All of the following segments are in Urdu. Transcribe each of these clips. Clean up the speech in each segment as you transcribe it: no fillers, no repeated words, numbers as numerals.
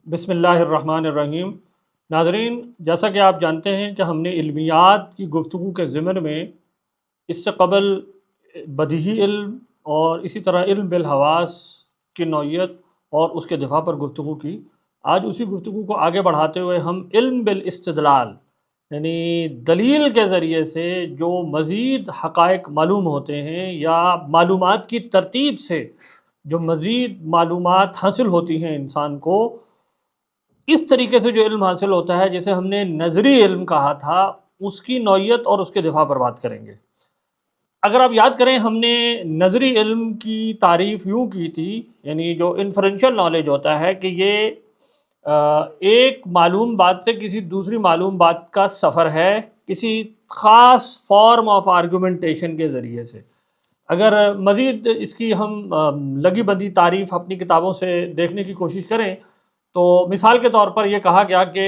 بسم اللہ الرحمن الرحیم۔ ناظرین، جیسا کہ آپ جانتے ہیں کہ ہم نے علمیات کی گفتگو کے ضمن میں اس سے قبل بدیہی علم اور اسی طرح علم بالحواس کی نوعیت اور اس کے دفاع پر گفتگو کی۔ آج اسی گفتگو کو آگے بڑھاتے ہوئے ہم علم بالاستدلال یعنی دلیل کے ذریعے سے جو مزید حقائق معلوم ہوتے ہیں یا معلومات کی ترتیب سے جو مزید معلومات حاصل ہوتی ہیں انسان کو، اس طریقے سے جو علم حاصل ہوتا ہے جسے ہم نے نظری علم کہا تھا، اس کی نوعیت اور اس کے دفاع پر بات کریں گے۔ اگر آپ یاد کریں، ہم نے نظری علم کی تعریف یوں کی تھی، یعنی جو انفرنشل نالج ہوتا ہے کہ یہ ایک معلوم بات سے کسی دوسری معلوم بات کا سفر ہے کسی خاص فارم آف آرگومنٹیشن کے ذریعے سے۔ اگر مزید اس کی ہم لگی بندی تعریف اپنی کتابوں سے دیکھنے کی کوشش کریں تو مثال کے طور پر یہ کہا گیا کہ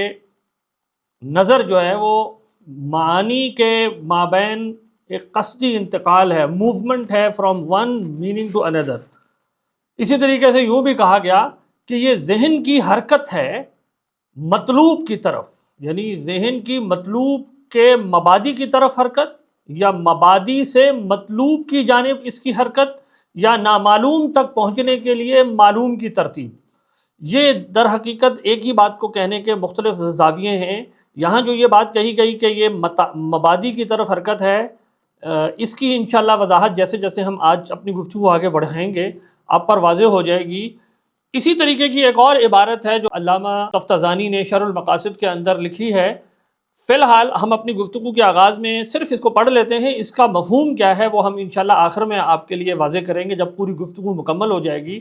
نظر جو ہے وہ معانی کے مابین ایک قصدی انتقال ہے، موومنٹ ہے فرام ون میننگ ٹو اندر۔ اسی طریقے سے یوں بھی کہا گیا کہ یہ ذہن کی حرکت ہے مطلوب کی طرف، یعنی ذہن کی مطلوب کے مبادی کی طرف حرکت، یا مبادی سے مطلوب کی جانب اس کی حرکت، یا نامعلوم تک پہنچنے کے لیے معلوم کی ترتیب۔ یہ در حقیقت ایک ہی بات کو کہنے کے مختلف زاویے ہیں۔ یہاں جو یہ بات کہی گئی کہ یہ مبادی کی طرف حرکت ہے، اس کی انشاءاللہ وضاحت جیسے جیسے ہم آج اپنی گفتگو آگے بڑھائیں گے آپ پر واضح ہو جائے گی۔ اسی طریقے کی ایک اور عبارت ہے جو علامہ تفتزانی نے شرح المقاصد کے اندر لکھی ہے۔ فی الحال ہم اپنی گفتگو کے آغاز میں صرف اس کو پڑھ لیتے ہیں، اس کا مفہوم کیا ہے وہ ہم انشاءاللہ آخر میں آپ کے لیے واضح کریں گے جب پوری گفتگو مکمل ہو جائے گی۔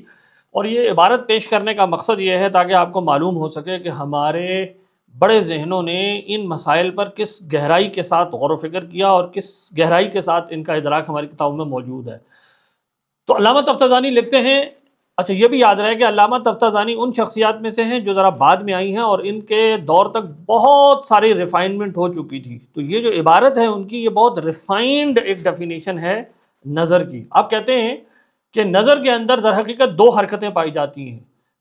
اور یہ عبارت پیش کرنے کا مقصد یہ ہے تاکہ آپ کو معلوم ہو سکے کہ ہمارے بڑے ذہنوں نے ان مسائل پر کس گہرائی کے ساتھ غور و فکر کیا اور کس گہرائی کے ساتھ ان کا ادراک ہماری کتابوں میں موجود ہے۔ تو علامہ تفتزانی لکھتے ہیں، اچھا یہ بھی یاد رہے کہ علامہ تفتزانی ان شخصیات میں سے ہیں جو ذرا بعد میں آئی ہیں اور ان کے دور تک بہت ساری ریفائنمنٹ ہو چکی تھی، تو یہ جو عبارت ہے ان کی یہ بہت ریفائنڈ ایک ڈیفینیشن ہے نظر کی۔ آپ کہتے ہیں کہ نظر کے اندر در حقیقت دو حرکتیں پائی جاتی ہیں۔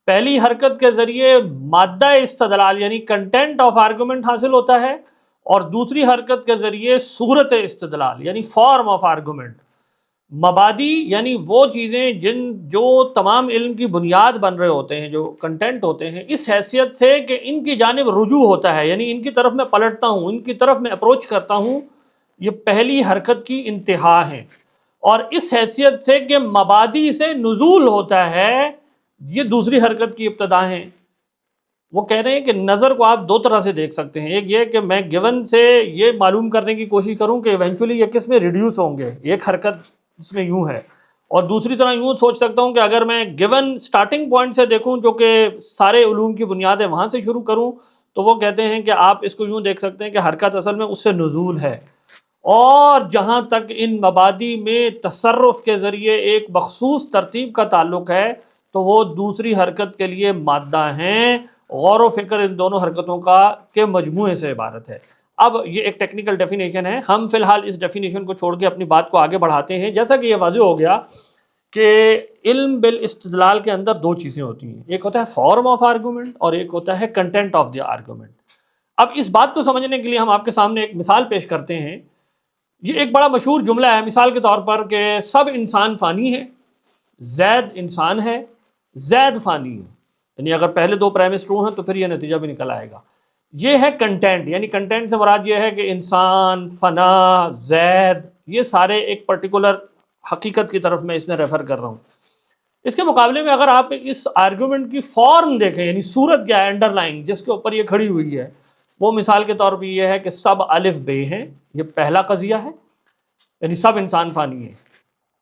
پہلی حرکت کے ذریعے مادہ استدلال یعنی کنٹینٹ آف آرگومنٹ حاصل ہوتا ہے، اور دوسری حرکت کے ذریعے صورت استدلال یعنی فارم آف آرگومنٹ۔ مبادی یعنی وہ چیزیں جو تمام علم کی بنیاد بن رہے ہوتے ہیں، جو کنٹینٹ ہوتے ہیں، اس حیثیت سے کہ ان کی جانب رجوع ہوتا ہے، یعنی ان کی طرف میں پلٹتا ہوں، ان کی طرف میں اپروچ کرتا ہوں، یہ پہلی حرکت کی انتہا ہے۔ اور اس حیثیت سے کہ مبادی سے نزول ہوتا ہے، یہ دوسری حرکت کی ابتدا ہیں۔ وہ کہہ رہے ہیں کہ نظر کو آپ دو طرح سے دیکھ سکتے ہیں، ایک یہ کہ میں گیون سے یہ معلوم کرنے کی کوشش کروں کہ ایونچولی یہ کس میں ریڈیوس ہوں گے، ایک حرکت اس میں یوں ہے، اور دوسری طرح یوں سوچ سکتا ہوں کہ اگر میں گیون سٹارٹنگ پوائنٹ سے دیکھوں جو کہ سارے علوم کی بنیاد ہے وہاں سے شروع کروں، تو وہ کہتے ہیں کہ آپ اس کو یوں دیکھ سکتے ہیں کہ حرکت اصل میں اس سے نزول ہے، اور جہاں تک ان مبادی میں تصرف کے ذریعے ایک مخصوص ترتیب کا تعلق ہے تو وہ دوسری حرکت کے لیے مادہ ہیں۔ غور و فکر ان دونوں حرکتوں کے مجموعے سے عبارت ہے۔ اب یہ ایک ٹیکنیکل ڈیفینیشن ہے، ہم فی الحال اس ڈیفینیشن کو چھوڑ کے اپنی بات کو آگے بڑھاتے ہیں۔ جیسا کہ یہ واضح ہو گیا کہ علم بالاستدلال کے اندر دو چیزیں ہوتی ہیں، ایک ہوتا ہے فارم آف آرگومنٹ اور ایک ہوتا ہے کنٹینٹ آف دی آرگومنٹ۔ اب اس بات کو سمجھنے کے لیے ہم آپ کے سامنے ایک مثال پیش کرتے ہیں۔ یہ ایک بڑا مشہور جملہ ہے مثال کے طور پر کہ سب انسان فانی ہے، زید انسان ہے، زید فانی ہے، یعنی اگر پہلے دو پریمس ٹرو ہیں تو پھر یہ نتیجہ بھی نکل آئے گا۔ یہ ہے کنٹینٹ، یعنی کنٹینٹ سے مراد یہ ہے کہ انسان، فنا، زید، یہ سارے ایک پرٹیکولر حقیقت کی طرف میں اس میں ریفر کر رہا ہوں۔ اس کے مقابلے میں اگر آپ اس آرگومنٹ کی فارم دیکھیں، یعنی صورت کیا ہے، انڈر لائن جس کے اوپر یہ کھڑی ہوئی ہے، وہ مثال کے طور پہ یہ ہے کہ سب الف بے ہیں، یہ پہلا قضیہ ہے، یعنی سب انسان فانی ہے۔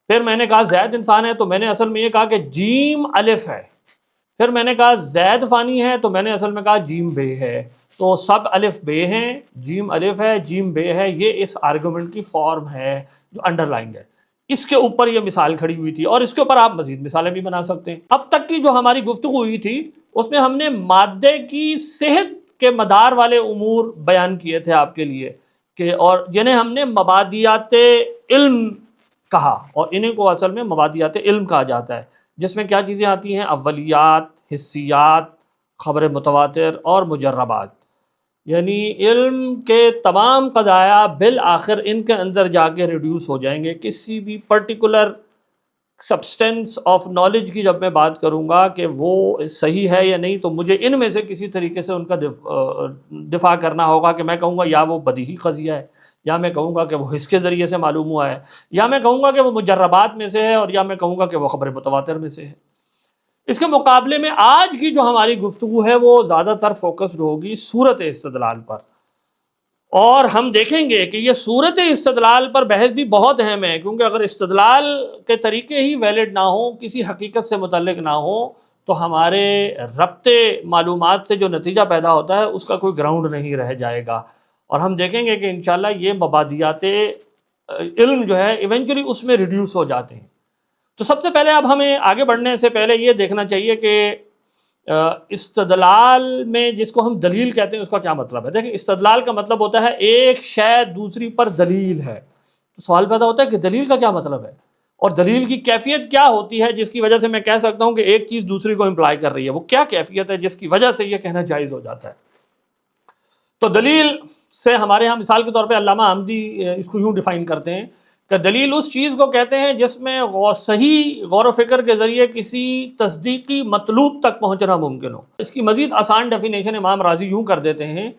پھر میں نے کہا زید انسان ہے تو میں نے اصل میں یہ کہا کہ جیم الف ہے، پھر میں نے کہا زید فانی ہے تو میں نے اصل میں کہا جیم بے ہے۔ تو سب الف بے ہیں، جیم الف ہے، جیم بے ہے، یہ اس آرگومنٹ کی فارم ہے جو انڈر لائنگ ہے۔ اس کے اوپر یہ مثال کھڑی ہوئی تھی، اور اس کے اوپر آپ مزید مثالیں بھی بنا سکتے ہیں۔ اب تک کی جو ہماری گفتگو ہوئی تھی اس میں ہم نے مادے کی صحت کے مدار والے امور بیان کیے تھے آپ کے لیے، کہ اور جنہیں ہم نے مبادیات علم کہا، اور انہیں کو اصل میں مبادیات علم کہا جاتا ہے، جس میں کیا چیزیں آتی ہیں، اولیات، حسیات، خبر متواتر اور مجربات، یعنی علم کے تمام قضایا بالآخر ان کے اندر جا کے ریڈیوس ہو جائیں گے۔ کسی بھی پرٹیکولر سبسٹینس آف نالج کی جب میں بات کروں گا کہ وہ صحیح ہے یا نہیں، تو مجھے ان میں سے کسی طریقے سے ان کا دفاع کرنا ہوگا، کہ میں کہوں گا یا وہ بدیہی قضیہ ہے، یا میں کہوں گا کہ وہ حس کے ذریعے سے معلوم ہوا ہے، یا میں کہوں گا کہ وہ مجربات میں سے ہے، اور یا میں کہوں گا کہ وہ خبر متواتر میں سے ہے۔ اس کے مقابلے میں آج کی جو ہماری گفتگو ہے وہ زیادہ تر فوکسڈ ہوگی صورت استدلال پر، اور ہم دیکھیں گے کہ یہ صورت استدلال پر بحث بھی بہت اہم ہے، کیونکہ اگر استدلال کے طریقے ہی ویلڈ نہ ہوں، کسی حقیقت سے متعلق نہ ہوں، تو ہمارے ربط معلومات سے جو نتیجہ پیدا ہوتا ہے اس کا کوئی گراؤنڈ نہیں رہ جائے گا۔ اور ہم دیکھیں گے کہ انشاءاللہ یہ مبادیات علم جو ہے ایونچولی اس میں ریڈیوس ہو جاتے ہیں۔ تو سب سے پہلے اب ہمیں آگے بڑھنے سے پہلے یہ دیکھنا چاہیے کہ استدلال میں جس کو ہم دلیل کہتے ہیں اس کا کیا مطلب ہے۔ دیکھیں، استدلال کا مطلب ہوتا ہے ایک شے دوسری پر دلیل ہے۔ تو سوال پیدا ہوتا ہے کہ دلیل کا کیا مطلب ہے، اور دلیل کی کیفیت کیا ہوتی ہے جس کی وجہ سے میں کہہ سکتا ہوں کہ ایک چیز دوسری کو امپلائی کر رہی ہے، وہ کیا کیفیت ہے جس کی وجہ سے یہ کہنا جائز ہو جاتا ہے۔ تو دلیل سے ہمارے ہاں مثال کے طور پہ علامہ حمدی اس کو یوں ڈیفائن کرتے ہیں کہ دلیل اس چیز کو کہتے ہیں جس میں صحیح غور و فکر کے ذریعے کسی تصدیقی مطلوب تک پہنچنا ممکن ہو۔ اس کی مزید آسان ڈیفینیشن امام راضی یوں کر دیتے ہیں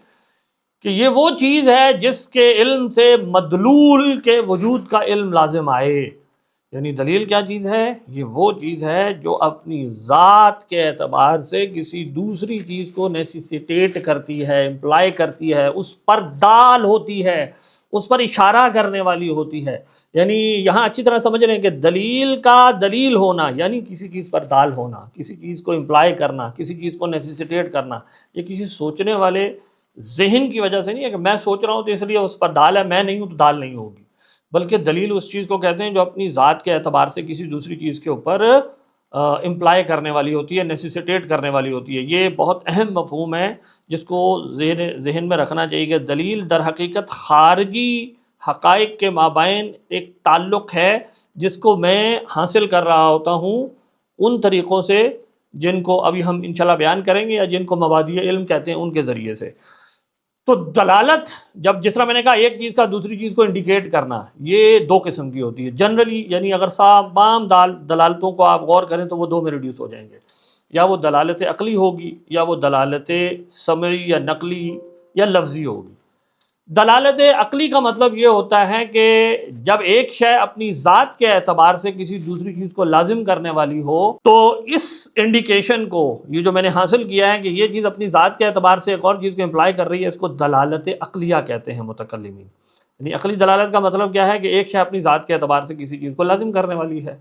کہ یہ وہ چیز ہے جس کے علم سے مدلول کے وجود کا علم لازم آئے۔ یعنی دلیل کیا چیز ہے؟ یہ وہ چیز ہے جو اپنی ذات کے اعتبار سے کسی دوسری چیز کو نیسیسیٹیٹ کرتی ہے، امپلائی کرتی ہے، اس پر دال ہوتی ہے، اس پر اشارہ کرنے والی ہوتی ہے۔ یعنی یہاں اچھی طرح سمجھ رہے ہیں کہ دلیل کا دلیل ہونا یعنی کسی چیز پر دال ہونا، کسی چیز کو امپلائی کرنا، کسی چیز کو نیسیسیٹیٹ کرنا۔ یہ کسی سوچنے والے ذہن کی وجہ سے نہیں ہے کہ میں سوچ رہا ہوں تو اس لیے اس پر دال ہے، میں نہیں ہوں تو دال نہیں ہوگی، بلکہ دلیل اس چیز کو کہتے ہیں جو اپنی ذات کے اعتبار سے کسی دوسری چیز کے اوپر امپلائی کرنے والی ہوتی ہے، نیسیسیٹیٹ کرنے والی ہوتی ہے۔ یہ بہت اہم مفہوم ہے جس کو ذہن میں رکھنا چاہیے کہ دلیل در حقیقت خارجی حقائق کے مابین ایک تعلق ہے جس کو میں حاصل کر رہا ہوتا ہوں ان طریقوں سے جن کو ابھی ہم انشاءاللہ بیان کریں گے، یا جن کو مبادئ علم کہتے ہیں ان کے ذریعے سے۔ تو دلالت، جب جس طرح میں نے کہا ایک چیز کا دوسری چیز کو انڈیکیٹ کرنا، یہ دو قسم کی ہوتی ہے جنرلی، یعنی اگر تمام دلالتوں کو آپ غور کریں تو وہ دو میں ریڈیوس ہو جائیں گے، یا وہ دلالت عقلی ہوگی، یا وہ دلالت سمعی یا نقلی یا لفظی ہوگی۔ دلالت عقلی کا مطلب یہ ہوتا ہے کہ جب ایک شے اپنی ذات کے اعتبار سے کسی دوسری چیز کو لازم کرنے والی ہو، تو اس انڈیکیشن کو، یہ جو میں نے حاصل کیا ہے کہ یہ چیز اپنی ذات کے اعتبار سے ایک اور چیز کو امپلائی کر رہی ہے، اس کو دلالت عقلیہ کہتے ہیں متکلمین۔ یعنی عقلی دلالت کا مطلب کیا ہے کہ ایک شے اپنی ذات کے اعتبار سے کسی چیز کو لازم کرنے والی ہے۔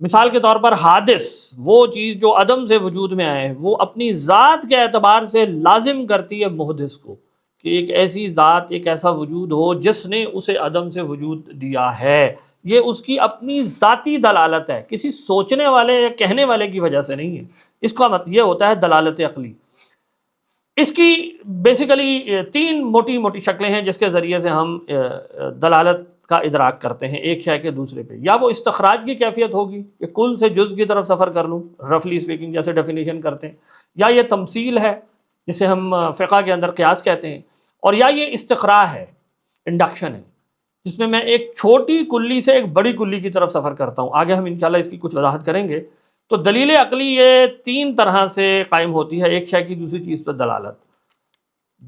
مثال کے طور پر حادث، وہ چیز جو عدم سے وجود میں آئے، وہ اپنی ذات کے اعتبار سے لازم کرتی ہے محدث کو، کہ ایک ایسی ذات، ایک ایسا وجود ہو جس نے اسے عدم سے وجود دیا ہے۔ یہ اس کی اپنی ذاتی دلالت ہے، کسی سوچنے والے یا کہنے والے کی وجہ سے نہیں ہے۔ اس کا مطلب یہ ہوتا ہے دلالت عقلی۔ اس کی بیسیکلی تین موٹی موٹی شکلیں ہیں جس کے ذریعے سے ہم دلالت کا ادراک کرتے ہیں ایک شے کے دوسرے پہ۔ یا وہ استخراج کی کیفیت ہوگی کہ کل سے جز کی طرف سفر کر لوں، رفلی اسپیکنگ جیسے ڈیفینیشن کرتے ہیں، یا یہ تمثیل ہے جسے ہم فقہ کے اندر قیاس کہتے ہیں، اور یا یہ استقراء ہے، انڈکشن ہے، جس میں ایک چھوٹی کلی سے ایک بڑی کلی کی طرف سفر کرتا ہوں۔ آگے ہم انشاءاللہ اس کی کچھ وضاحت کریں گے۔ تو دلیل عقلی یہ تین طرح سے قائم ہوتی ہے، ایک شے کی دوسری چیز پر دلالت۔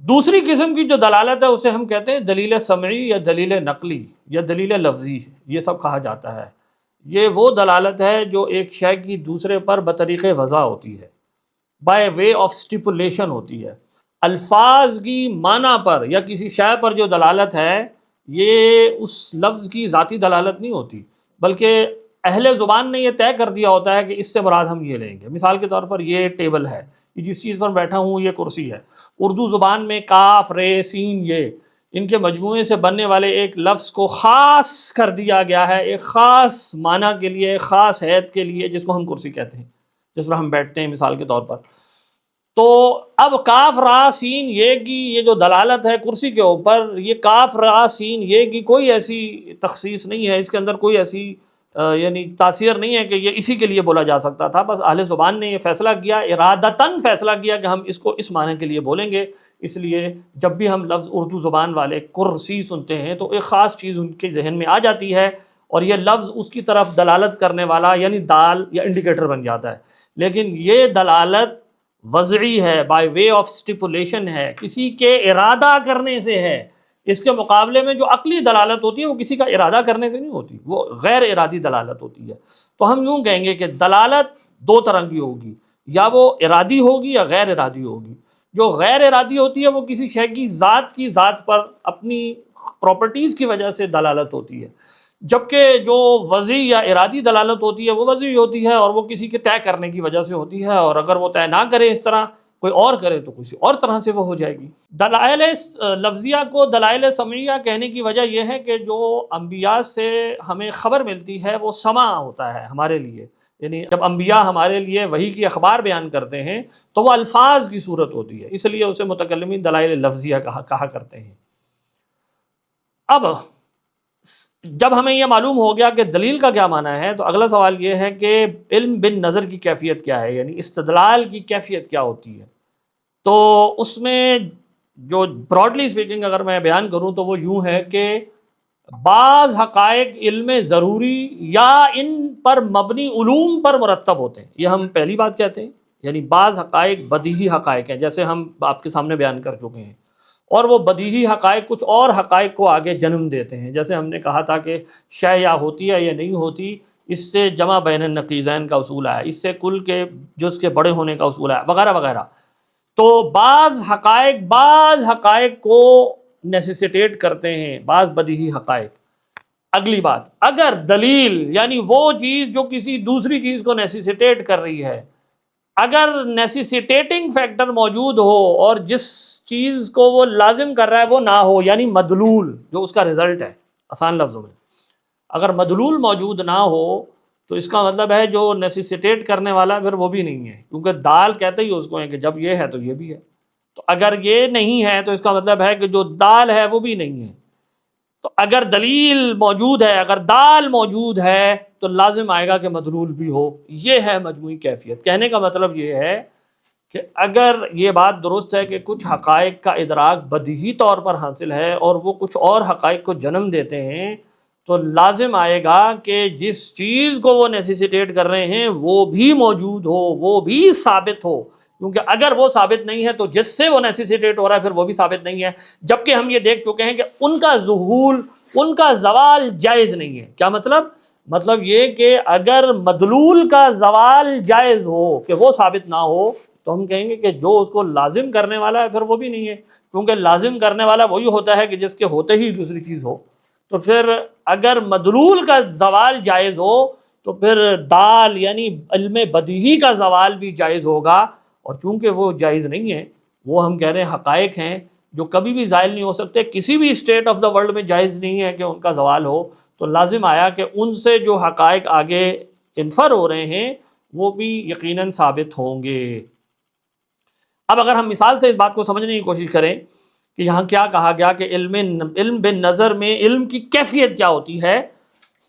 دوسری قسم کی جو دلالت ہے اسے ہم کہتے ہیں دلیل سمعی یا دلیل نقلی یا دلیل لفظی، یہ سب کہا جاتا ہے۔ یہ وہ دلالت ہے جو ایک شے کی دوسرے پر بطریق وضع ہوتی ہے، بائی وے آف سٹیپولیشن ہوتی ہے۔ الفاظ کی معنی پر یا کسی شے پر جو دلالت ہے، یہ اس لفظ کی ذاتی دلالت نہیں ہوتی، بلکہ اہل زبان نے یہ طے کر دیا ہوتا ہے کہ اس سے مراد ہم یہ لیں گے۔ مثال کے طور پر یہ ٹیبل ہے، یہ جس چیز پر بیٹھا ہوں یہ کرسی ہے۔ اردو زبان میں کاف، رے، سین، یہ ان کے مجموعے سے بننے والے ایک لفظ کو خاص کر دیا گیا ہے ایک خاص معنی کے لیے، ایک خاص حیت کے لیے، جس کو ہم کرسی کہتے ہیں، جس پر ہم بیٹھتے ہیں مثال کے طور پر۔ تو اب کاف را سین یہ کی یہ جو دلالت ہے کرسی کے اوپر، یہ کاف را سین یہ کی کوئی ایسی تخصیص نہیں ہے، اس کے اندر کوئی ایسی یعنی تاثیر نہیں ہے کہ یہ اسی کے لیے بولا جا سکتا تھا، بس اہل زبان نے یہ فیصلہ کیا، ارادتاً فیصلہ کیا کہ ہم اس کو اس معنی کے لیے بولیں گے۔ اس لیے جب بھی ہم لفظ اردو زبان والے کرسی سنتے ہیں تو ایک خاص چیز ان کے ذہن میں آ جاتی ہے، اور یہ لفظ اس کی طرف دلالت کرنے والا یعنی دال یا انڈیکیٹر بن جاتا ہے۔ لیکن یہ دلالت وضعی ہے، بائی وے آف سٹیپولیشن ہے، کسی کے ارادہ کرنے سے ہے۔ اس کے مقابلے میں جو عقلی دلالت ہوتی ہے وہ کسی کا ارادہ کرنے سے نہیں ہوتی، وہ غیر ارادی دلالت ہوتی ہے۔ تو ہم یوں کہیں گے کہ دلالت دو طرح کی ہوگی، یا وہ ارادی ہوگی یا غیر ارادی ہوگی۔ جو غیر ارادی ہوتی ہے وہ کسی شے کی ذات پر اپنی پراپرٹیز کی وجہ سے دلالت ہوتی ہے، جبکہ جو وضعی یا ارادی دلالت ہوتی ہے وہ وضعی ہوتی ہے، اور وہ کسی کے طے کرنے کی وجہ سے ہوتی ہے، اور اگر وہ طے نہ کرے اس طرح، کوئی اور کرے تو کسی اور طرح سے وہ ہو جائے گی۔ دلائل لفظیہ کو دلائل سمعیہ کہنے کی وجہ یہ ہے کہ جو انبیاء سے ہمیں خبر ملتی ہے وہ سمع ہوتا ہے ہمارے لیے، یعنی جب انبیاء ہمارے لیے وحی کی اخبار بیان کرتے ہیں تو وہ الفاظ کی صورت ہوتی ہے، اس لیے اسے متکلمین دلائل لفظیہ کہا کرتے ہیں۔ اب جب ہمیں یہ معلوم ہو گیا کہ دلیل کا کیا معنی ہے، تو اگلا سوال یہ ہے کہ علم بن نظر کی کیفیت کیا ہے، یعنی استدلال کی کیفیت کیا ہوتی ہے۔ تو اس میں جو براڈلی اسپیکنگ اگر میں بیان کروں تو وہ یوں ہے کہ بعض حقائق علم ضروری یا ان پر مبنی علوم پر مرتب ہوتے ہیں، یہ ہم پہلی بات کہتے ہیں، یعنی بعض حقائق بدیہی حقائق ہیں جیسے ہم آپ کے سامنے بیان کر چکے ہیں، اور وہ بدیہی حقائق کچھ اور حقائق کو آگے جنم دیتے ہیں، جیسے ہم نے کہا تھا کہ شے یا ہوتی ہے یا نہیں ہوتی، اس سے جمع بین النقیضین کا اصول آیا، اس سے کل کے جز کے بڑے ہونے کا اصول آیا، وغیرہ وغیرہ۔ تو بعض حقائق کو نیسیسیٹیٹ کرتے ہیں، بعض بدیہی حقائق۔ اگلی بات، اگر دلیل یعنی وہ چیز جو کسی دوسری چیز کو نیسیسیٹیٹ کر رہی ہے، اگر نیسیسیٹیٹنگ فیکٹر موجود ہو اور جس چیز کو وہ لازم کر رہا ہے وہ نہ ہو، یعنی مدلول جو اس کا رزلٹ ہے، آسان لفظوں میں اگر مدلول موجود نہ ہو تو اس کا مطلب ہے جو نیسیسیٹیٹ کرنے والا پھر وہ بھی نہیں ہے، کیونکہ دال کہتے ہی اس کو ہے کہ جب یہ ہے تو یہ بھی ہے، تو اگر یہ نہیں ہے تو اس کا مطلب ہے کہ جو دال ہے وہ بھی نہیں ہے۔ تو اگر دلیل موجود ہے، اگر دال موجود ہے تو لازم آئے گا کہ مدلول بھی ہو۔ یہ ہے مجموعی کیفیت۔ کہنے کا مطلب یہ ہے کہ اگر یہ بات درست ہے کہ کچھ حقائق کا ادراک بدیہی طور پر حاصل ہے اور وہ کچھ اور حقائق کو جنم دیتے ہیں، تو لازم آئے گا کہ جس چیز کو وہ نیسیسیٹیٹ کر رہے ہیں وہ بھی موجود ہو، وہ بھی ثابت ہو، کیونکہ اگر وہ ثابت نہیں ہے تو جس سے وہ نیسیسیٹیٹ ہو رہا ہے پھر وہ بھی ثابت نہیں ہے، جبکہ ہم یہ دیکھ چکے ہیں کہ ان کا ظہور، ان کا زوال جائز نہیں ہے۔ کیا مطلب یہ کہ اگر مدلول کا زوال جائز ہو کہ وہ ثابت نہ ہو تو ہم کہیں گے کہ جو اس کو لازم کرنے والا ہے پھر وہ بھی نہیں ہے، کیونکہ لازم کرنے والا وہی ہوتا ہے کہ جس کے ہوتے ہی دوسری چیز ہو۔ تو پھر اگر مدلول کا زوال جائز ہو تو پھر دال یعنی علم بدیہی کا زوال بھی جائز ہوگا، اور چونکہ وہ جائز نہیں ہے، وہ ہم کہہ رہے ہیں حقائق ہیں جو کبھی بھی زائل نہیں ہو سکتے، کسی بھی اسٹیٹ آف دا ورلڈ میں جائز نہیں ہے کہ ان کا زوال ہو، تو لازم آیا کہ ان سے جو حقائق آگے انفر ہو رہے ہیں وہ بھی یقیناً ثابت ہوں گے۔ اب اگر ہم مثال سے اس بات کو سمجھنے کی کوشش کریں کہ یہاں کیا کہا گیا کہ علم بن نظر میں علم کی کیفیت کیا ہوتی ہے،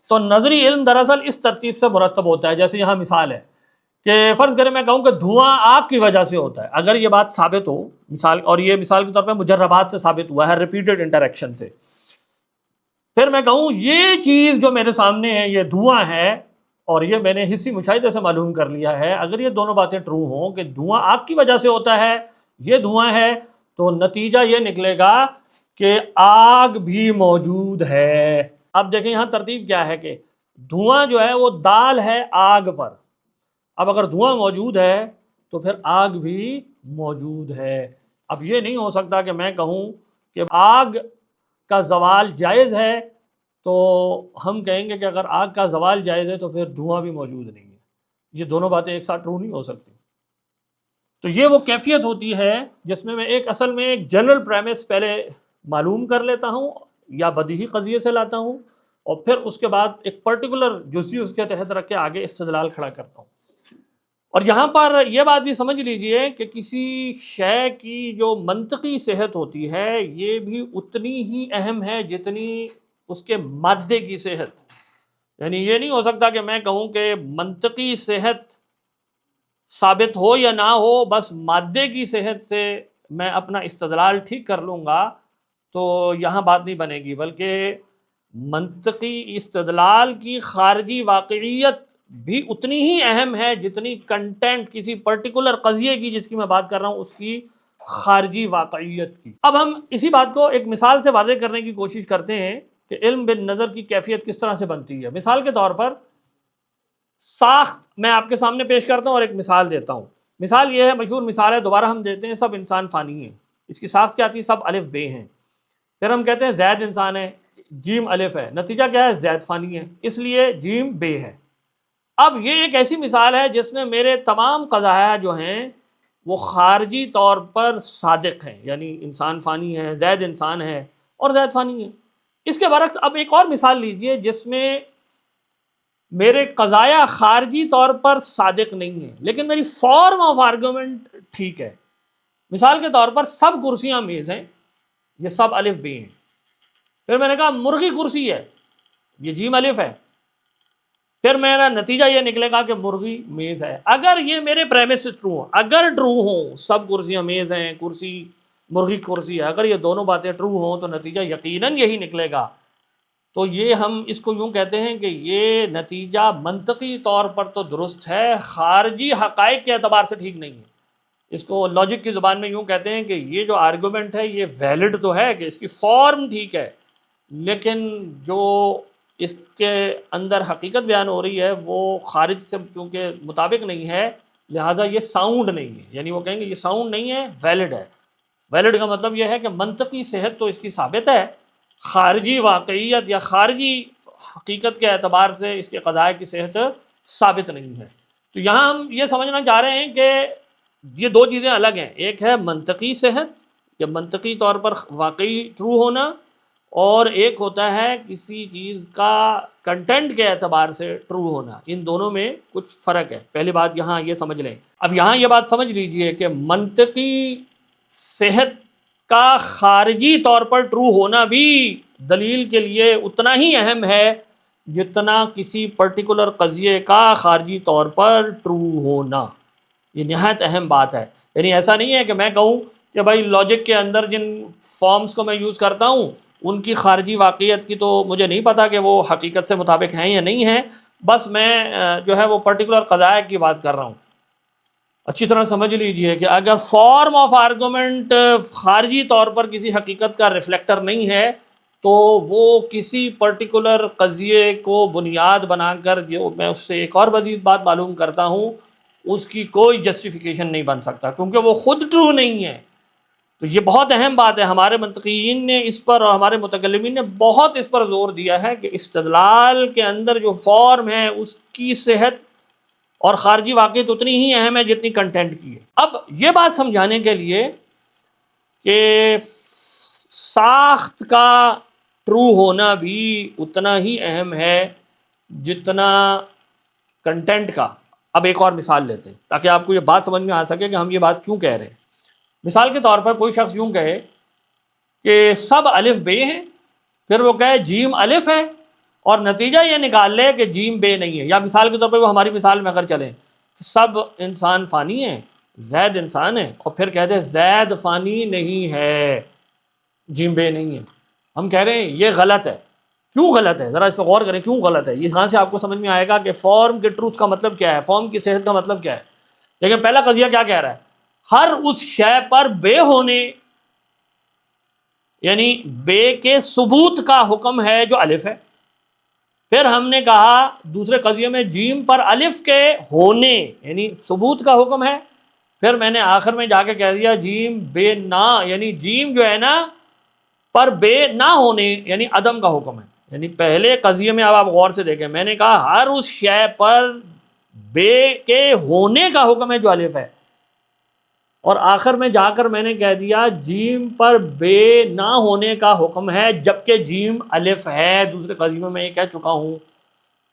تو نظری علم دراصل اس ترتیب سے مرتب ہوتا ہے، جیسے یہاں مثال ہے کہ فرض کریں میں کہوں کہ دھواں آگ کی وجہ سے ہوتا ہے، اگر یہ بات ثابت ہو مثال، اور یہ مثال کے طور پہ مجربات سے ثابت ہوا ہے، ریپیٹڈ انٹریکشن سے، پھر میں کہوں یہ چیز جو میرے سامنے ہے یہ دھواں ہے، اور یہ میں نے حسی مشاہدے سے معلوم کر لیا ہے، اگر یہ دونوں باتیں ٹرو ہوں کہ دھواں آگ کی وجہ سے ہوتا ہے، یہ دھواں ہے، تو نتیجہ یہ نکلے گا کہ آگ بھی موجود ہے۔ اب دیکھیں یہاں ترتیب کیا ہے کہ دھواں جو ہے وہ دال ہے آگ پر، اب اگر دھواں موجود ہے تو پھر آگ بھی موجود ہے۔ اب یہ نہیں ہو سکتا کہ میں کہوں کہ آگ کا زوال جائز ہے تو ہم کہیں گے کہ اگر آگ کا زوال جائز ہے تو پھر دھواں بھی موجود نہیں ہے، یہ دونوں باتیں ایک ساتھ ٹرو نہیں ہو سکتی۔ تو یہ وہ کیفیت ہوتی ہے جس میں ایک اصل میں ایک جنرل پریمس پہلے معلوم کر لیتا ہوں یا بدیہی قضیے سے لاتا ہوں، اور پھر اس کے بعد ایک پرٹیکولر جزئی اس کے تحت رکھ کے آگے استدلال کھڑا کرتا ہوں۔ اور یہاں پر یہ بات بھی سمجھ لیجئے کہ کسی شے کی جو منطقی صحت ہوتی ہے یہ بھی اتنی ہی اہم ہے جتنی اس کے مادے کی صحت، یعنی یہ نہیں ہو سکتا کہ میں کہوں کہ منطقی صحت ثابت ہو یا نہ ہو، بس مادے کی صحت سے میں اپنا استدلال ٹھیک کر لوں گا، تو یہاں بات نہیں بنے گی، بلکہ منطقی استدلال کی خارجی واقعیت بھی اتنی ہی اہم ہے جتنی کنٹینٹ کسی پرٹیکولر قضیے کی جس کی میں بات کر رہا ہوں اس کی خارجی واقعیت کی۔ اب ہم اسی بات کو ایک مثال سے واضح کرنے کی کوشش کرتے ہیں کہ علم بالنظر کی کیفیت کس طرح سے بنتی ہے۔ مثال کے طور پر ساخت میں آپ کے سامنے پیش کرتا ہوں اور ایک مثال دیتا ہوں۔ مثال یہ ہے، مشہور مثال ہے، دوبارہ ہم دیتے ہیں، سب انسان فانی ہیں۔ اس کی ساخت کیا آتی ہے؟ سب الف بے ہیں۔ پھر ہم کہتے ہیں زید انسان ہے، جیم الف ہے، نتیجہ کیا ہے؟ زید فانی ہے، اس لیے جیم بے ہے۔ اب یہ ایک ایسی مثال ہے جس میں میرے تمام قضایا جو ہیں وہ خارجی طور پر صادق ہیں، یعنی انسان فانی ہے، زید انسان ہے اور زید فانی ہے۔ اس کے برعکس اب ایک اور مثال لیجئے جس میں میرے قضایا خارجی طور پر صادق نہیں ہیں لیکن میری فارم آف آرگومنٹ ٹھیک ہے۔ مثال کے طور پر سب کرسیاں میز ہیں، یہ سب الف بے ہیں۔ پھر میں نے کہا مرغی کرسی ہے، یہ جیم الف ہے، پھر میرا نتیجہ یہ نکلے گا کہ مرغی میز ہے۔ اگر یہ میرے پریمیسز ٹرو ہوں، اگر ٹرو ہوں، سب کرسیاں میز ہیں، کرسی مرغی کرسی ہے، اگر یہ دونوں باتیں ٹرو ہوں تو نتیجہ یقیناً یہی نکلے گا۔ تو یہ ہم اس کو یوں کہتے ہیں کہ یہ نتیجہ منطقی طور پر تو درست ہے، خارجی حقائق کے اعتبار سے ٹھیک نہیں ہے۔ اس کو لاجک کی زبان میں یوں کہتے ہیں کہ یہ جو آرگومنٹ ہے یہ ویلڈ تو ہے کہ اس کی فارم ٹھیک ہے، لیکن جو اس کے اندر حقیقت بیان ہو رہی ہے وہ خارج سے چونکہ مطابق نہیں ہے، لہٰذا یہ ساؤنڈ نہیں ہے۔ یعنی وہ کہیں گے یہ ساؤنڈ نہیں ہے، ویلڈ ہے۔ ویلڈ کا مطلب یہ ہے کہ منطقی صحت تو اس کی ثابت ہے، خارجی واقعیت یا خارجی حقیقت کے اعتبار سے اس کے قضاء کی صحت ثابت نہیں ہے۔ تو یہاں ہم یہ سمجھنا چاہ رہے ہیں کہ یہ دو چیزیں الگ ہیں، ایک ہے منطقی صحت یا منطقی طور پر واقعی ٹرو ہونا، اور ایک ہوتا ہے کسی چیز کا کنٹینٹ کے اعتبار سے ٹرو ہونا۔ ان دونوں میں کچھ فرق ہے، پہلی بات یہاں یہ سمجھ لیں۔ اب یہاں یہ بات سمجھ لیجئے کہ منطقی صحت کا خارجی طور پر ٹرو ہونا بھی دلیل کے لیے اتنا ہی اہم ہے جتنا کسی پرٹیکولر قضیے کا خارجی طور پر ٹرو ہونا۔ یہ نہایت اہم بات ہے۔ یعنی ایسا نہیں ہے کہ میں کہوں کہ بھائی لاجک کے اندر جن فارمز کو میں یوز کرتا ہوں ان کی خارجی واقعیت کی تو مجھے نہیں پتا کہ وہ حقیقت سے مطابق ہیں یا نہیں ہیں، بس میں جو ہے وہ پرٹیکولر قضایا کی بات کر رہا ہوں۔ اچھی طرح سمجھ لیجئے کہ اگر فارم آف آرگومنٹ خارجی طور پر کسی حقیقت کا ریفلیکٹر نہیں ہے تو وہ کسی پرٹیکولر قضیے کو بنیاد بنا کر جو میں اس سے ایک اور مزید بات معلوم کرتا ہوں اس کی کوئی جسٹیفیکیشن نہیں بن سکتا، کیونکہ وہ خود ٹرو نہیں ہے۔ تو یہ بہت اہم بات ہے، ہمارے منطقیین نے اس پر اور ہمارے متکلمین نے بہت اس پر زور دیا ہے کہ استدلال کے اندر جو فارم ہے اس کی صحت اور خارجی واقعیت اتنی ہی اہم ہے جتنی کنٹینٹ کی ہے۔ اب یہ بات سمجھانے کے لیے کہ ساخت کا ٹرو ہونا بھی اتنا ہی اہم ہے جتنا کنٹینٹ کا، اب ایک اور مثال لیتے ہیں تاکہ آپ کو یہ بات سمجھ میں آ سکے کہ ہم یہ بات کیوں کہہ رہے ہیں۔ مثال کے طور پر کوئی شخص یوں کہے کہ سب الف بے ہیں، پھر وہ کہے جیم الف ہے اور نتیجہ یہ نکال لے کہ جیم بے نہیں ہے، یا مثال کے طور پر وہ ہماری مثال میں اگر چلیں سب انسان فانی ہیں، زید انسان ہے، اور پھر کہتے ہیں زید فانی نہیں ہے، جیم بے نہیں ہے۔ ہم کہہ رہے ہیں یہ غلط ہے۔ کیوں غلط ہے؟ ذرا اس پہ غور کریں، کیوں غلط ہے؟ یہاں سے آپ کو سمجھ میں آئے گا کہ فارم کے ٹروتھ کا مطلب کیا ہے، فارم کی صحت کا مطلب کیا ہے۔ لیکن پہلا قضیہ کیا کہہ رہا ہے؟ ہر اس شے پر بے ہونے یعنی بے کے ثبوت کا حکم ہے جو الف ہے۔ پھر ہم نے کہا دوسرے قضیے میں جیم پر الف کے ہونے یعنی ثبوت کا حکم ہے۔ پھر میں نے آخر میں جا کے کہہ دیا جیم بے نہ یعنی جیم جو ہے نا پر بے نہ ہونے یعنی عدم کا حکم ہے۔ یعنی پہلے قضیے میں اب آپ غور سے دیکھیں، میں نے کہا ہر اس شے پر بے کے ہونے کا حکم ہے جو الف ہے، اور آخر میں جا کر میں نے کہہ دیا جیم پر بے نہ ہونے کا حکم ہے جبکہ جیم الف ہے۔ دوسرے قضیے میں یہ کہہ چکا ہوں۔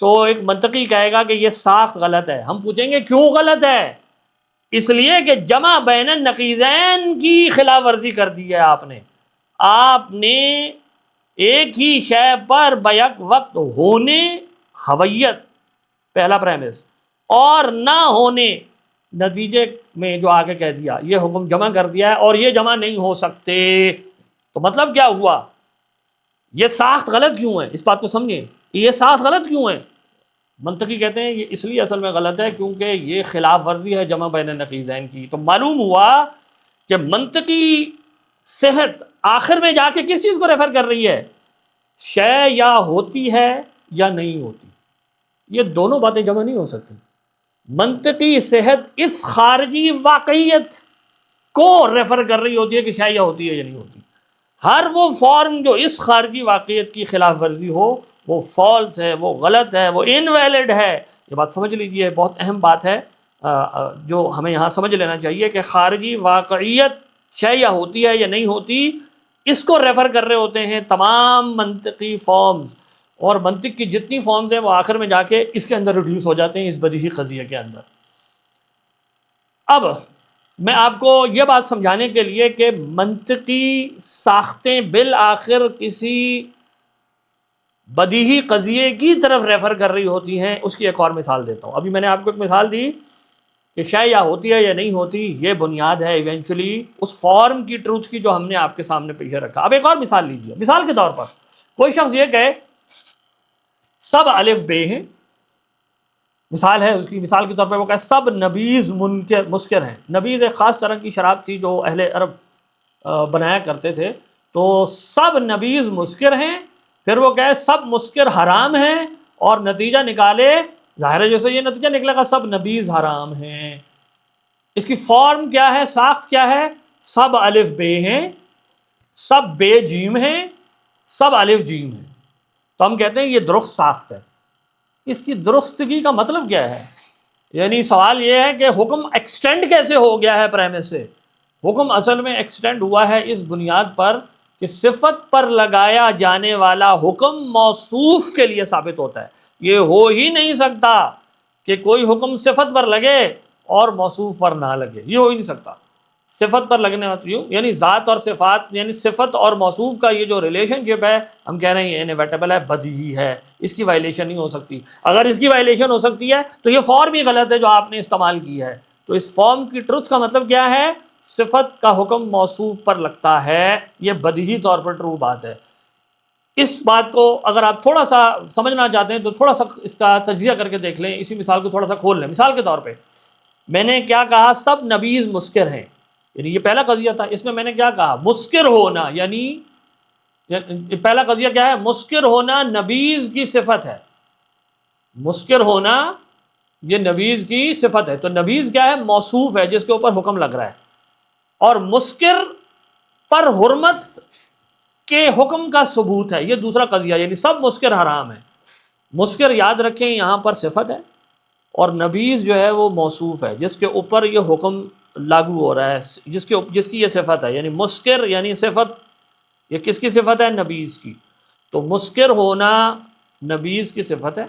تو ایک منطقی کہے گا کہ یہ ساخت غلط ہے۔ ہم پوچھیں گے کیوں غلط ہے؟ اس لیے کہ جمع بین النقیضین کی خلاف ورزی کر دی ہے آپ نے ایک ہی شے پر بیک وقت ہونے ہویت پہلا پریمس، اور نہ ہونے نتیجے میں جو آگے کہہ دیا یہ حکم جمع کر دیا ہے اور یہ جمع نہیں ہو سکتے، تو مطلب کیا ہوا؟ یہ ساخت غلط کیوں ہے؟ اس بات کو سمجھیں، یہ ساخت غلط کیوں ہے؟ منطقی کہتے ہیں یہ اس لیے اصل میں غلط ہے کیونکہ یہ خلاف ورزی ہے جمع بین النقیضین کی۔ تو معلوم ہوا کہ منطقی صحت آخر میں جا کے کس چیز کو ریفر کر رہی ہے؟ شے یا ہوتی ہے یا نہیں ہوتی، یہ دونوں باتیں جمع نہیں ہو سکتی۔ منطقی صحت اس خارجی واقعیت کو ریفر کر رہی ہوتی ہے کہ شے یا ہوتی ہے یا نہیں ہوتی۔ ہر وہ فارم جو اس خارجی واقعیت کی خلاف ورزی ہو وہ فالس ہے، وہ غلط ہے، وہ انویلڈ ہے۔ یہ بات سمجھ لیجئے، بہت اہم بات ہے جو ہمیں یہاں سمجھ لینا چاہیے کہ خارجی واقعیت شے یا ہوتی ہے یا نہیں ہوتی، اس کو ریفر کر رہے ہوتے ہیں تمام منطقی فارمز، اور منطق کی جتنی فارمز ہیں وہ آخر میں جا کے اس کے اندر ریڈیوس ہو جاتے ہیں، اس بدیہی قضیے کے اندر۔ اب میں آپ کو یہ بات سمجھانے کے لیے کہ منطقی ساختیں بالآخر کسی بدیہی قضیے کی طرف ریفر کر رہی ہوتی ہیں، اس کی ایک اور مثال دیتا ہوں۔ ابھی میں نے آپ کو ایک مثال دی کہ شے یا ہوتی ہے یا نہیں ہوتی، یہ بنیاد ہے ایونچولی اس فارم کی ٹروتھ کی جو ہم نے آپ کے سامنے پیچھے رکھا۔ اب ایک اور مثال لیجیے، مثال کے طور پر کوئی شخص یہ کہے سب الف بے ہیں، مثال ہے اس کی، مثال کے طور پر وہ کہے سب نبیذ مسکر ہیں۔ نبیذ ایک خاص طرح کی شراب تھی جو اہل عرب بنایا کرتے تھے، تو سب نبیذ مسکر ہیں، پھر وہ کہے سب مسکر حرام ہیں، اور نتیجہ نکالے، ظاہر ہے جیسے یہ نتیجہ نکلے گا سب نبیذ حرام ہیں۔ اس کی فارم کیا ہے، ساخت کیا ہے؟ سب الف بے ہیں، سب بے جیم ہیں، سب الف جیم ہیں۔ تو ہم کہتے ہیں یہ درست ساخت ہے۔ اس کی درستگی کا مطلب کیا ہے؟ یعنی سوال یہ ہے کہ حکم ایکسٹینڈ کیسے ہو گیا ہے پریمس سے؟ حکم اصل میں ایکسٹینڈ ہوا ہے اس بنیاد پر کہ صفت پر لگایا جانے والا حکم موصوف کے لیے ثابت ہوتا ہے۔ یہ ہو ہی نہیں سکتا کہ کوئی حکم صفت پر لگے اور موصوف پر نہ لگے، یہ ہو ہی نہیں سکتا۔ صفت پر لگنے والا یعنی ذات اور صفات، یعنی صفت اور موصوف کا یہ جو ریلیشن شپ ہے، ہم کہہ رہے ہیں یہ انیویٹیبل ہے، بدیہی ہے، اس کی وائلیشن نہیں ہو سکتی۔ اگر اس کی وائلیشن ہو سکتی ہے تو یہ فارم ہی غلط ہے جو آپ نے استعمال کی ہے۔ تو اس فارم کی ٹروتھ کا مطلب کیا ہے؟ صفت کا حکم موصوف پر لگتا ہے، یہ بدیہی طور پر ٹرو بات ہے۔ اس بات کو اگر آپ تھوڑا سا سمجھنا چاہتے ہیں تو تھوڑا سا اس کا تجزیہ کر کے دیکھ لیں، اسی مثال کو تھوڑا سا کھول لیں۔ مثال کے طور پہ میں نے کیا کہا؟ سب نبیذ مسکر ہیں، یعنی یہ پہلا قضیہ تھا، اس میں میں نے کیا کہا؟ مسکر ہونا، یعنی پہلا قضیہ کیا ہے؟ مسکر ہونا نبیذ کی صفت ہے، مسکر ہونا یہ نبیذ کی صفت ہے۔ تو نبیذ کیا ہے؟ موصوف ہے جس کے اوپر حکم لگ رہا ہے، اور مسکر پر حرمت کے حکم کا ثبوت ہے، یہ دوسرا قضیہ، یعنی سب مسکر حرام ہے۔ مسکر یاد رکھیں یہاں پر صفت ہے، اور نبیذ جو ہے وہ موصوف ہے جس کے اوپر یہ حکم لاگو ہو رہا ہے، جس کی یہ صفت ہے، یعنی مسکر یعنی صفت، یہ کس کی صفت ہے؟ نبیذ کی۔ تو مسکر ہونا نبیذ کی صفت ہے۔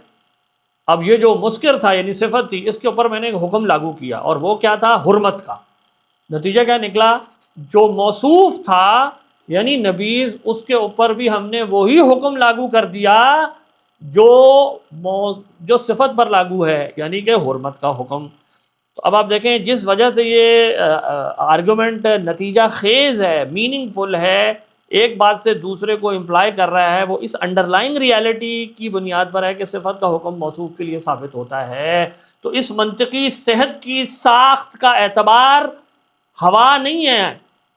اب یہ جو مسکر تھا یعنی صفت تھی، اس کے اوپر میں نے ایک حکم لاگو کیا، اور وہ کیا تھا؟ حرمت کا۔ نتیجہ کیا نکلا؟ جو موصوف تھا یعنی نبیذ، اس کے اوپر بھی ہم نے وہی حکم لاگو کر دیا جو صفت پر لاگو ہے، یعنی کہ حرمت کا حکم۔ تو اب آپ دیکھیں جس وجہ سے یہ آرگومنٹ نتیجہ خیز ہے، میننگ فل ہے، ایک بات سے دوسرے کو امپلائی کر رہا ہے، وہ اس انڈرلائنگ ریالٹی کی بنیاد پر ہے کہ صفت کا حکم موصوف کے لیے ثابت ہوتا ہے۔ تو اس منطقی صحت کی ساخت کا اعتبار ہوا نہیں ہے،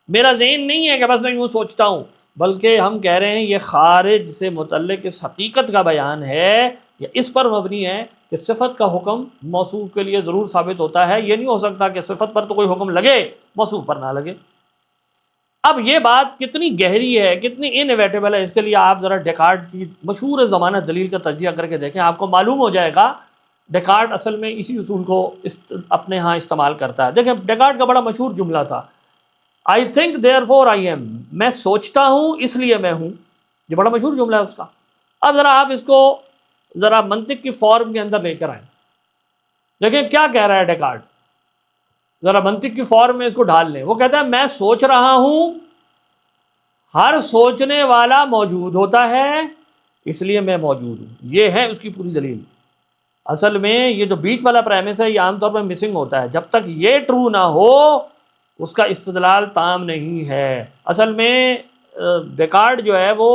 میرا ذہن نہیں ہے کہ بس میں یوں سوچتا ہوں، بلکہ ہم کہہ رہے ہیں یہ خارج سے متعلق اس حقیقت کا بیان ہے، یا اس پر مبنی ہے کہ صفت کا حکم موصوف کے لیے ضرور ثابت ہوتا ہے۔ یہ نہیں ہو سکتا کہ صفت پر تو کوئی حکم لگے موصوف پر نہ لگے۔ اب یہ بات کتنی گہری ہے، کتنی انیویٹیبل ہے، اس کے لیے آپ ذرا ڈیکارٹ کی مشہور زمانہ دلیل کا تجزیہ کر کے دیکھیں، آپ کو معلوم ہو جائے گا ڈیکارٹ اصل میں اسی اصول کو اپنے ہاں استعمال کرتا ہے۔ دیکھیں ڈیکارٹ کا بڑا مشہور جملہ تھا، I think therefore I am، میں سوچتا ہوں اس لیے میں ہوں، یہ بڑا مشہور جملہ ہے اس کا۔ اب ذرا آپ اس کو ذرا منطق کی فارم کے اندر لے کر آئیں، دیکھیں کیا کہہ رہا ہے ڈیکارٹ، ذرا منطق کی فارم میں اس کو ڈھال لیں۔ وہ کہتا ہے میں سوچ رہا ہوں، ہر سوچنے والا موجود ہوتا ہے، اس لیے میں موجود ہوں. یہ ہے اس کی پوری دلیل. اصل میں یہ جو بیچ والا پریمس ہے یہ عام طور پر مسنگ ہوتا ہے. جب تک یہ ٹرو نہ ہو اس کا استدلال تام نہیں ہے. اصل میں ڈیکارٹ جو ہے وہ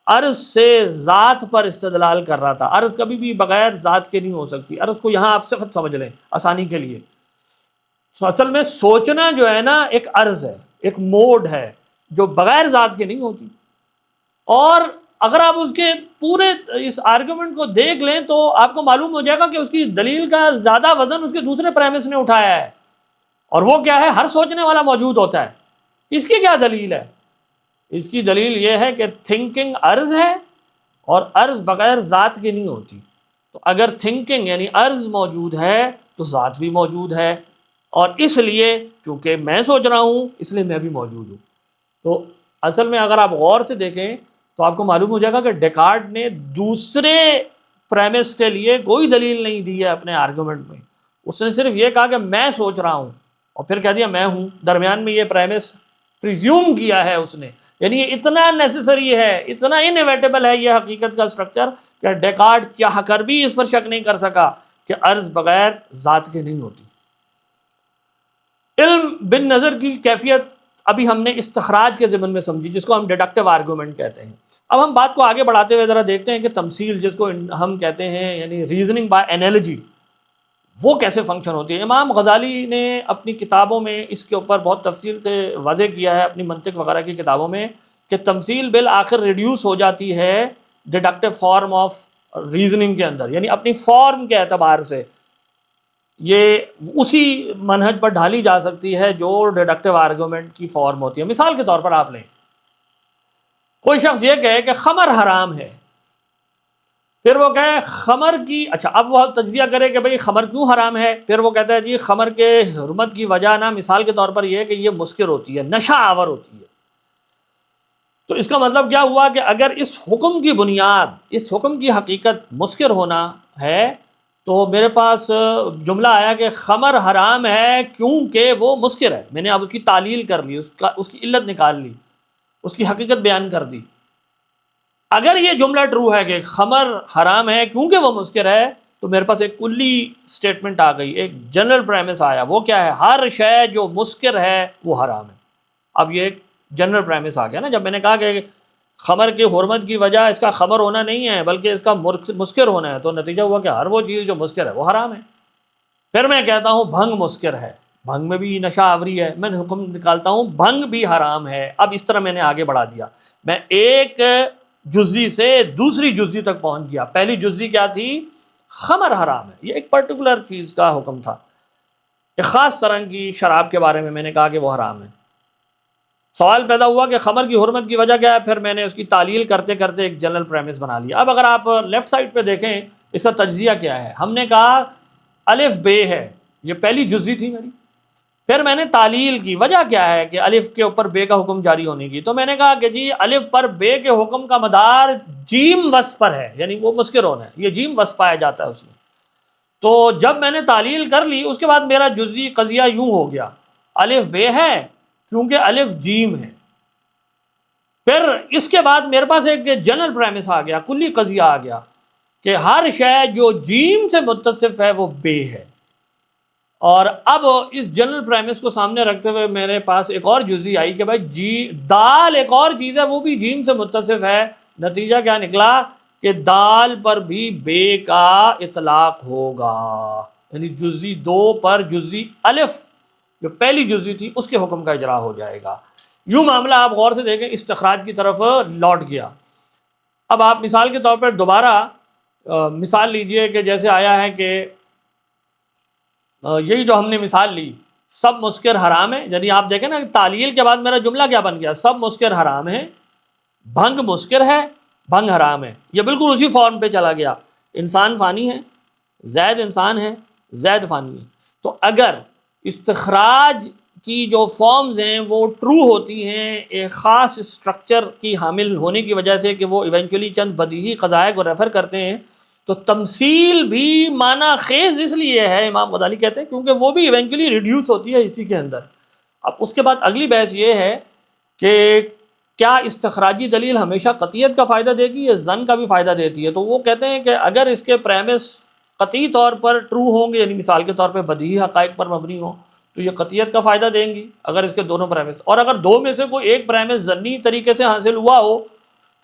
عرض سے ذات پر استدلال کر رہا تھا. عرض کبھی بھی بغیر ذات کے نہیں ہو سکتی. عرض کو یہاں آپ صفت سمجھ لیں آسانی کے لیے. اصل میں سوچنا جو ہے نا ایک عرض ہے، ایک موڈ ہے جو بغیر ذات کے نہیں ہوتی. اور اگر آپ اس کے پورے اس آرگومنٹ کو دیکھ لیں تو آپ کو معلوم ہو جائے گا کہ اس کی دلیل کا زیادہ وزن اس کے دوسرے پریمس نے اٹھایا ہے. اور وہ کیا ہے؟ ہر سوچنے والا موجود ہوتا ہے. اس کی کیا دلیل ہے؟ اس کی دلیل یہ ہے کہ تھنکنگ عرض ہے اور عرض بغیر ذات کی نہیں ہوتی. تو اگر تھنکنگ یعنی عرض موجود ہے تو ذات بھی موجود ہے، اور اس لیے چونکہ میں سوچ رہا ہوں اس لیے میں بھی موجود ہوں. تو اصل میں اگر آپ غور سے دیکھیں تو آپ کو معلوم ہو جائے گا کہ ڈیکارٹ نے دوسرے پریمس کے لیے کوئی دلیل نہیں دی ہے اپنے آرگومنٹ میں. اس نے صرف یہ کہا کہ میں سوچ رہا ہوں اور پھر کہہ دیا میں ہوں. درمیان میں یہ پریمس پریزیوم کیا ہے اس نے. یعنی یہ اتنا نیسیسری ہے، اتنا انیویٹیبل ہے یہ حقیقت کا اسٹرکچر کہ ڈیکارٹ چاہ کر بھی اس پر شک نہیں کر سکا کہ عرض بغیر ذات کے نہیں ہوتی. علم بن نظر کی کیفیت ابھی ہم نے استخراج کے ضمن میں سمجھی، جس کو ہم ڈیڈکٹیو آرگومنٹ کہتے ہیں. اب ہم بات کو آگے بڑھاتے ہوئے ذرا دیکھتے ہیں کہ تمثیل جس کو ہم کہتے ہیں یعنی ریزننگ بائی انالوجی وہ کیسے فنکشن ہوتی ہے. امام غزالی نے اپنی کتابوں میں اس کے اوپر بہت تفصیل سے واضح کیا ہے، اپنی منطق وغیرہ کی کتابوں میں، کہ تمثیل بالآخر ریڈیوس ہو جاتی ہے ڈیڈکٹیو فارم آف ریزننگ کے اندر. یعنی اپنی فارم کے اعتبار سے یہ اسی منہج پر ڈھالی جا سکتی ہے جو ڈیڈکٹیو آرگومنٹ کی فارم ہوتی ہے. مثال کے طور پر آپ لیں، کوئی شخص یہ کہے کہ خمر حرام ہے، پھر وہ کہے خمر کی، اچھا اب وہ تجزیہ کرے کہ بھئی خمر کیوں حرام ہے. پھر وہ کہتا ہے جی خمر کے حرمت کی وجہ نا مثال کے طور پر یہ ہے کہ یہ مسکر ہوتی ہے، نشہ آور ہوتی ہے. تو اس کا مطلب کیا ہوا کہ اگر اس حکم کی بنیاد، اس حکم کی حقیقت مسکر ہونا ہے تو میرے پاس جملہ آیا کہ خمر حرام ہے کیونکہ وہ مسکر ہے. میں نے اب اس کی تعلیل کر لی، اس کی علت نکال لی، اس کی حقیقت بیان کر دی. اگر یہ جملہ ٹرو ہے کہ خمر حرام ہے کیونکہ وہ مسکر ہے تو میرے پاس ایک کلی سٹیٹمنٹ آ گئی، ایک جنرل پریمس آیا. وہ کیا ہے؟ ہر شے جو مسکر ہے وہ حرام ہے. اب یہ ایک جنرل پریمس آ گیا نا. جب میں نے کہا کہ خمر کی حرمت کی وجہ اس کا خمر ہونا نہیں ہے بلکہ اس کا مسکر ہونا ہے، تو نتیجہ ہوا کہ ہر وہ چیز جو مسکر ہے وہ حرام ہے. پھر میں کہتا ہوں بھنگ مسکر ہے، بھنگ میں بھی نشہ آوری ہے، میں نے حکم نکالتا ہوں بھنگ بھی حرام ہے. اب اس طرح میں نے آگے بڑھا دیا، میں ایک جزی سے دوسری جزی تک پہنچ گیا. پہلی جزی کیا تھی؟ خمر حرام ہے، یہ ایک پرٹیکولر چیز کا حکم تھا، ایک خاص طرح کی شراب کے بارے میں نے کہا کہ وہ حرام ہے. سوال پیدا ہوا کہ خمر کی حرمت کی وجہ کیا ہے، پھر میں نے اس کی تعلیل کرتے کرتے ایک جنرل پریمس بنا لیا. اب اگر آپ لیفٹ سائڈ پہ دیکھیں اس کا تجزیہ کیا ہے. ہم نے کہا الف بے ہے، یہ پہلی جزی تھی میری. پھر میں نے تعلیل کی، وجہ کیا ہے کہ الف کے اوپر بے کا حکم جاری ہونے کی. تو میں نے کہا کہ جی الف پر بے کے حکم کا مدار جیم وصف پر ہے، یعنی وہ مسکر ہونا ہے، یہ جیم وصف پایا جاتا ہے اس میں. تو جب میں نے تعلیل کر لی اس کے بعد میرا جزئی قضیہ یوں ہو گیا، الف بے ہے کیونکہ الف جیم ہے. پھر اس کے بعد میرے پاس ایک جنرل پریمس آ گیا، کلی قضیہ آ گیا کہ ہر شے جو جیم سے متصف ہے وہ بے ہے. اور اب اس جنرل پریمس کو سامنے رکھتے ہوئے میرے پاس ایک اور جزئی آئی کہ بھائی دال ایک اور چیز ہے، وہ بھی جیم سے متصف ہے. نتیجہ کیا نکلا کہ دال پر بھی بے کا اطلاق ہوگا، یعنی جزئی 2 پر جزئی الف جو پہلی جزئی تھی اس کے حکم کا اجرا ہو جائے گا. یوں معاملہ آپ غور سے دیکھیں استخراج کی طرف لوٹ گیا. اب آپ مثال کے طور پر دوبارہ مثال لیجئے کہ جیسے آیا ہے کہ یہی جو ہم نے مثال لی، سب مسکر حرام ہے. یعنی آپ دیکھیں نا تعلیل کے بعد میرا جملہ کیا بن گیا، سب مسکر حرام ہے، بھنگ مسکر ہے، بھنگ حرام ہے. یہ بالکل اسی فارم پہ چلا گیا. انسان فانی ہے، زید انسان ہے، زید فانی ہے. تو اگر استخراج کی جو فارمز ہیں وہ ٹرو ہوتی ہیں ایک خاص اسٹرکچر کی حامل ہونے کی وجہ سے کہ وہ ایونچولی چند بدیہی قضائے کو ریفر کرتے ہیں، تو تمثیل بھی معنی خیز اس لیے ہے، امام غزالی کہتے ہیں، کیونکہ وہ بھی ایونچولی ریڈیوس ہوتی ہے اسی کے اندر. اب اس کے بعد اگلی بحث یہ ہے کہ کیا استخراجی دلیل ہمیشہ قطعیت کا فائدہ دے گی یا ظن کا بھی فائدہ دیتی ہے؟ تو وہ کہتے ہیں کہ اگر اس کے پریمس قطعی طور پر ٹرو ہوں گے، یعنی مثال کے طور پہ بدیہی حقائق پر مبنی ہوں، تو یہ قطعیت کا فائدہ دیں گی اگر اس کے دونوں پریمس، اور اگر دو میں سے کوئی ایک پریمس ظنی طریقے سے حاصل ہوا ہو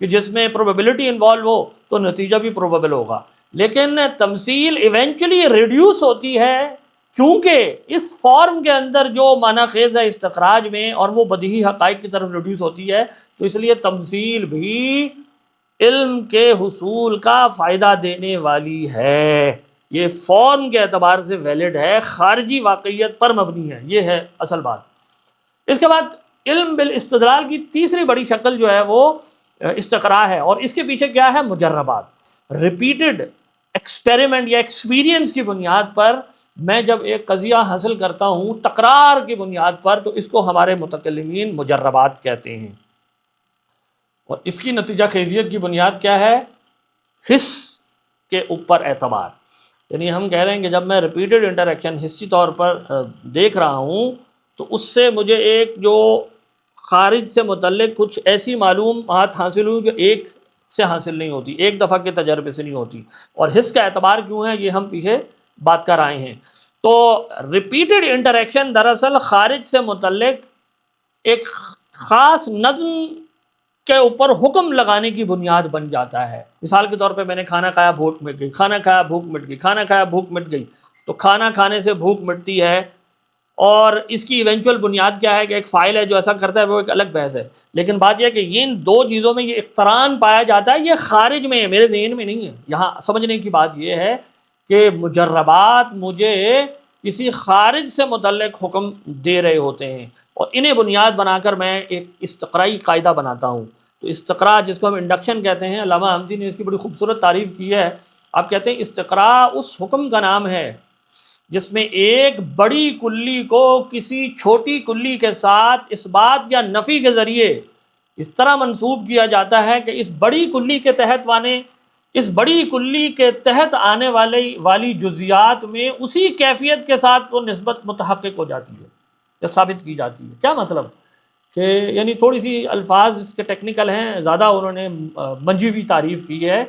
کہ جس میں پروبیبلٹی انوالو ہو، تو نتیجہ بھی پروبیبل ہوگا۔ لیکن تمثیل ایونچولی ریڈیوس ہوتی ہے، چونکہ اس فارم کے اندر جو معنی خیز ہے استخراج میں، اور وہ بدیہی حقائق کی طرف ریڈیوس ہوتی ہے، تو اس لیے تمثیل بھی علم کے حصول کا فائدہ دینے والی ہے۔ یہ فارم کے اعتبار سے ویلڈ ہے، خارجی واقعیت پر مبنی ہے، یہ ہے اصل بات۔ اس کے بعد علم بالاستدلال کی تیسری بڑی شکل جو ہے وہ استقراء ہے، اور اس کے پیچھے کیا ہے؟ مجربات، ریپیٹڈ ایکسپیریمنٹ یا ایکسپیرینس کی بنیاد پر میں جب ایک قضیہ حاصل کرتا ہوں تکرار کی بنیاد پر، تو اس کو ہمارے متکلمین مجربات کہتے ہیں۔ اور اس کی نتیجہ خیزیت کی بنیاد کیا ہے؟ حس کے اوپر اعتبار، یعنی ہم کہہ رہے ہیں کہ جب میں ریپیٹڈ انٹریکشن حصی طور پر دیکھ رہا ہوں، تو اس سے مجھے ایک جو خارج سے متعلق کچھ ایسی معلومات حاصل ہوئی جو ایک سے حاصل نہیں ہوتی، ایک دفعہ کے تجربے سے نہیں ہوتی۔ اور حس کا اعتبار کیوں ہے، یہ ہم پیچھے بات کر آئے ہیں۔ تو ریپیٹڈ انٹریکشن دراصل خارج سے متعلق ایک خاص نظم کے اوپر حکم لگانے کی بنیاد بن جاتا ہے۔ مثال کے طور پہ میں نے کھانا کھایا بھوک مٹ گئی، کھانا کھایا بھوک مٹ گئی، کھانا کھایا بھوک مٹ گئی، تو کھانا کھانے سے بھوک مٹتی ہے، اور اس کی ایونچول بنیاد کیا ہے کہ ایک فائل ہے جو ایسا کرتا ہے، وہ ایک الگ بحث ہے۔ لیکن بات یہ ہے کہ ان دو چیزوں میں یہ اقتران پایا جاتا ہے، یہ خارج میں ہے، میرے ذہن میں نہیں ہے۔ یہاں سمجھنے کی بات یہ ہے کہ مجربات مجھے کسی خارج سے متعلق حکم دے رہے ہوتے ہیں، اور انہیں بنیاد بنا کر میں ایک استقرائی قاعدہ بناتا ہوں۔ تو استقراء جس کو ہم انڈکشن کہتے ہیں، علامہ حمدی نے اس کی بڑی خوبصورت تعریف کی ہے۔ آپ کہتے ہیں استقراء اس حکم کا نام ہے جس میں ایک بڑی کلی کو کسی چھوٹی کلی کے ساتھ اس بات یا نفی کے ذریعے اس طرح منسوب کیا جاتا ہے کہ اس بڑی کلی کے تحت آنے والی جزیات میں اسی کیفیت کے ساتھ وہ نسبت متحقق ہو جاتی ہے یا ثابت کی جاتی ہے۔ کیا مطلب کہ یعنی تھوڑی سی الفاظ اس کے ٹیکنیکل ہیں، زیادہ انہوں نے منجی ہوئی تعریف کی ہے۔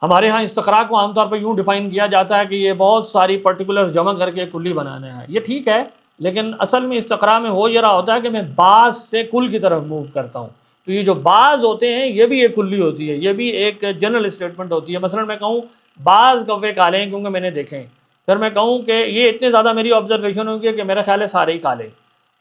ہمارے ہاں استقراء کو عام طور پہ یوں ڈیفائن کیا جاتا ہے کہ یہ بہت ساری پرٹیکولرز جمع کر کے کلی بنانا ہے، یہ ٹھیک ہے، لیکن اصل میں استقراء میں ہو یہ رہا ہوتا ہے کہ میں بعض سے کل کی طرف موو کرتا ہوں۔ تو یہ جو بعض ہوتے ہیں یہ بھی ایک کلی ہوتی ہے، یہ بھی ایک جنرل اسٹیٹمنٹ ہوتی ہے۔ مثلا میں کہوں بعض کوے کالے ہیں کیونکہ میں نے دیکھے ہیں، پھر میں کہوں کہ یہ اتنے زیادہ میری آبزرویشن ہوگی کہ میرا خیال ہے سارے ہی کالے،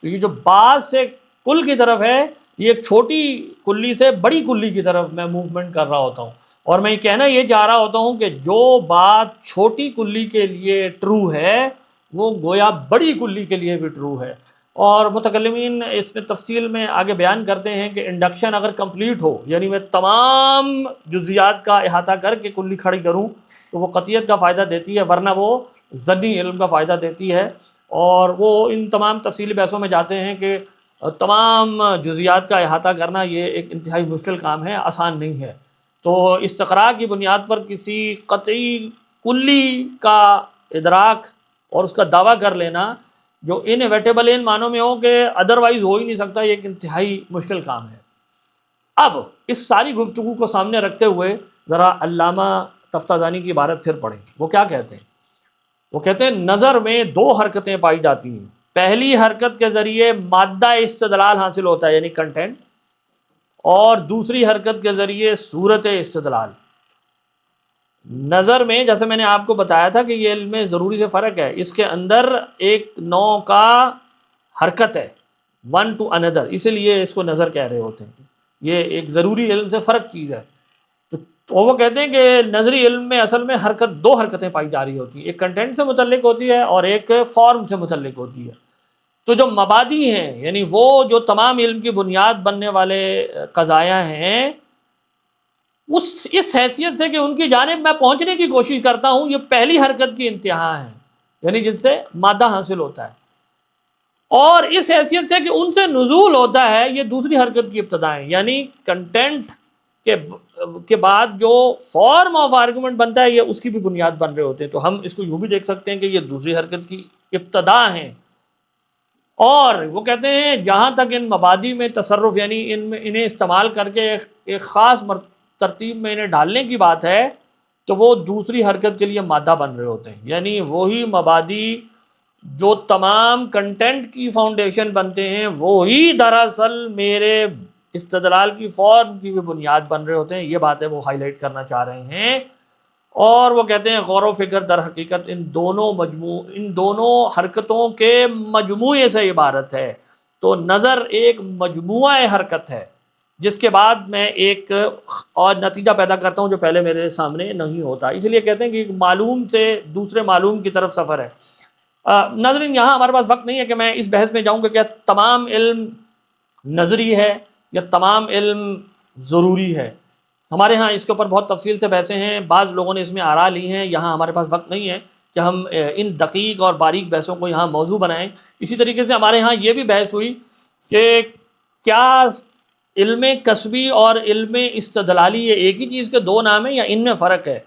تو یہ جو بعض سے کل کی طرف ہے، یہ ایک چھوٹی کلی سے بڑی کلی کی طرف میں موومنٹ کر رہا ہوتا ہوں، اور میں یہ کہنا یہ چاہ رہا ہوتا ہوں کہ جو بات چھوٹی کلی کے لیے ٹرو ہے وہ گویا بڑی کلی کے لیے بھی ٹرو ہے۔ اور متکلمین اس میں تفصیل میں آگے بیان کرتے ہیں کہ انڈکشن اگر کمپلیٹ ہو، یعنی میں تمام جزیات کا احاطہ کر کے کلی کھڑی کروں، تو وہ قطعیت کا فائدہ دیتی ہے، ورنہ وہ ظنی علم کا فائدہ دیتی ہے۔ اور وہ ان تمام تفصیلی بحثوں میں جاتے ہیں کہ تمام جزیات کا احاطہ کرنا یہ ایک انتہائی مشکل کام ہے، آسان نہیں ہے۔ تو استقراء کی بنیاد پر کسی قطعی کلی کا ادراک اور اس کا دعویٰ کر لینا جو انیویٹیبل ان معنوں میں ہو کہ ادروائز ہو ہی نہیں سکتا، یہ ایک انتہائی مشکل کام ہے۔ اب اس ساری گفتگو کو سامنے رکھتے ہوئے ذرا علامہ تفتازانی کی عبارت پھر پڑھیں۔ وہ کیا کہتے ہیں؟ وہ کہتے ہیں نظر میں دو حرکتیں پائی جاتی ہیں، پہلی حرکت کے ذریعے مادہ استدلال حاصل ہوتا ہے یعنی کنٹینٹ، اور دوسری حرکت کے ذریعے صورت استدلال۔ نظر میں جیسے میں نے آپ کو بتایا تھا کہ یہ علم میں ضروری سے فرق ہے، اس کے اندر ایک نوع کا حرکت ہے، ون ٹو اندر، اسی لیے اس کو نظر کہہ رہے ہوتے ہیں، یہ ایک ضروری علم سے فرق چیز ہے۔ تو وہ کہتے ہیں کہ نظری علم میں اصل میں دو حرکتیں پائی جا رہی ہوتی ہیں، ایک کنٹینٹ سے متعلق ہوتی ہے اور ایک فارم سے متعلق ہوتی ہے۔ تو جو مبادی ہیں یعنی وہ جو تمام علم کی بنیاد بننے والے قضایا ہیں، اس حیثیت سے کہ ان کی جانب میں پہنچنے کی کوشش کرتا ہوں، یہ پہلی حرکت کی انتہا ہے، یعنی جن سے مادہ حاصل ہوتا ہے، اور اس حیثیت سے کہ ان سے نزول ہوتا ہے، یہ دوسری حرکت کی ابتدا ہے، یعنی کنٹینٹ کے بعد جو فارم آف آرگومنٹ بنتا ہے یہ اس کی بھی بنیاد بن رہے ہوتے ہیں۔ تو ہم اس کو یوں بھی دیکھ سکتے ہیں کہ یہ دوسری حرکت کی ابتدا ہیں، اور وہ کہتے ہیں جہاں تک ان مبادی میں تصرف یعنی انہیں استعمال کر کے ایک خاص ترتیب میں انہیں ڈالنے کی بات ہے تو وہ دوسری حرکت کے لیے مادہ بن رہے ہوتے ہیں، یعنی وہی مبادی جو تمام کنٹینٹ کی فاؤنڈیشن بنتے ہیں وہی دراصل میرے استدلال کی فارم کی بھی بنیاد بن رہے ہوتے ہیں۔ یہ باتیں وہ ہائی لائٹ کرنا چاہ رہے ہیں، اور وہ کہتے ہیں غور و فکر در حقیقت ان دونوں حرکتوں کے مجموعے سے عبارت ہے۔ تو نظر ایک مجموعہ حرکت ہے جس کے بعد میں ایک اور نتیجہ پیدا کرتا ہوں جو پہلے میرے سامنے نہیں ہوتا، اس لیے کہتے ہیں کہ ایک معلوم سے دوسرے معلوم کی طرف سفر ہے۔ ناظرین یہاں ہمارے پاس وقت نہیں ہے کہ میں اس بحث میں جاؤں کہ کیا تمام علم نظری ہے یا تمام علم ضروری ہے۔ ہمارے ہاں اس کے اوپر بہت تفصیل سے بحثیں ہیں، بعض لوگوں نے اس میں آراء لی ہیں، یہاں ہمارے پاس وقت نہیں ہے کہ ہم ان دقیق اور باریک بحثوں کو یہاں موضوع بنائیں۔ اسی طریقے سے ہمارے ہاں یہ بھی بحث ہوئی کہ کیا علم کسبی اور علم استدلالی یہ ایک ہی چیز کے دو نام ہیں یا ان میں فرق ہے؟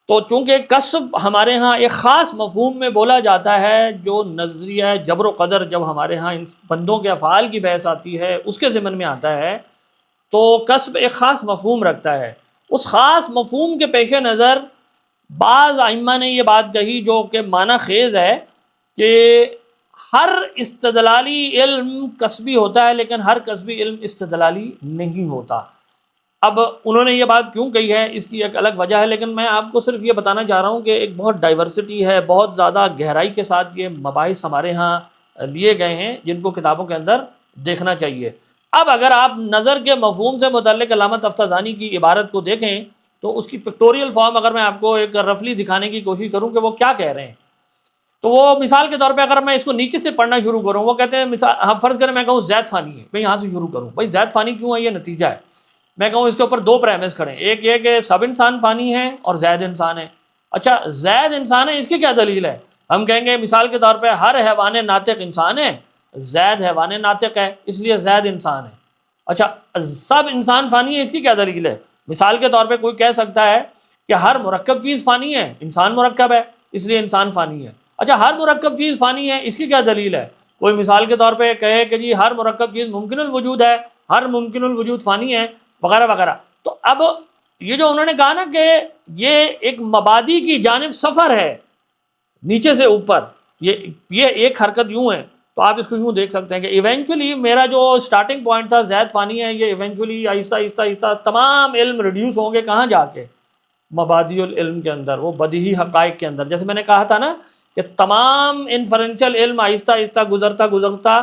تو چونکہ کسب ہمارے ہاں ایک خاص مفہوم میں بولا جاتا ہے، جو نظریہ جبر و قدر جب ہمارے ہاں ان بندوں کے افعال کی بحث آتی ہے اس کے ضمن میں آتا ہے، تو کسب ایک خاص مفہوم رکھتا ہے۔ اس خاص مفہوم کے پیش نظر بعض ائمہ نے یہ بات کہی جو کہ معنی خیز ہے کہ ہر استدلالی علم کسبی ہوتا ہے لیکن ہر کسبی علم استدلالی نہیں ہوتا۔ اب انہوں نے یہ بات کیوں کہی ہے اس کی ایک الگ وجہ ہے، لیکن میں آپ کو صرف یہ بتانا چاہ رہا ہوں کہ ایک بہت ڈائیورسٹی ہے، بہت زیادہ گہرائی کے ساتھ یہ مباحث ہمارے ہاں لیے گئے ہیں جن کو کتابوں کے اندر دیکھنا چاہیے۔ اب اگر آپ نظر کے مفہوم سے متعلق علامہ تفتازانی کی عبارت کو دیکھیں تو اس کی پکٹوریل فارم اگر میں آپ کو ایک رفلی دکھانے کی کوشش کروں کہ وہ کیا کہہ رہے ہیں، تو وہ مثال کے طور پہ اگر میں اس کو نیچے سے پڑھنا شروع کروں، وہ کہتے ہیں مثال ہم فرض کریں میں کہوں زید فانی ہے، میں یہاں سے شروع کروں، بھائی زید فانی کیوں ہے یہ نتیجہ ہے، میں کہوں اس کے اوپر دو پریمس کھڑے ہیں، ایک یہ کہ سب انسان فانی ہیں اور زید انسان ہے۔ اچھا زید انسان ہے، اس کی کیا دلیل ہے؟ ہم کہیں گے مثال کے طور پہ ہر حیوان ناطق انسان ہے، زید حیوان ناطق ہے اس لیے زید انسان ہے۔ اچھا سب انسان فانی ہے، اس کی کیا دلیل ہے؟ مثال کے طور پہ کوئی کہہ سکتا ہے کہ ہر مرکب چیز فانی ہے، انسان مرکب ہے اس لیے انسان فانی ہے۔ اچھا ہر مرکب چیز فانی ہے، اس کی کیا دلیل ہے؟ کوئی مثال کے طور پہ کہے کہ جی ہر مرکب چیز ممکن الوجود ہے، ہر ممکن الوجود فانی ہے، وغیرہ وغیرہ۔ تو اب یہ جو انہوں نے کہا نا کہ یہ ایک مبادی کی جانب سفر ہے نیچے سے اوپر، یہ ایک حرکت یوں ہے، تو آپ اس کو یوں دیکھ سکتے ہیں کہ ایونچولی میرا جو سٹارٹنگ پوائنٹ تھا زید فانی ہے، یہ ایونچولی آہستہ آہستہ آہستہ تمام علم ریڈیوس ہوں گے کہاں جا کے؟ مبادی العلم کے اندر، وہ بدیہی حقائق کے اندر۔ جیسے میں نے کہا تھا نا کہ تمام انفرنشل علم آہستہ آہستہ گزرتا گزرتا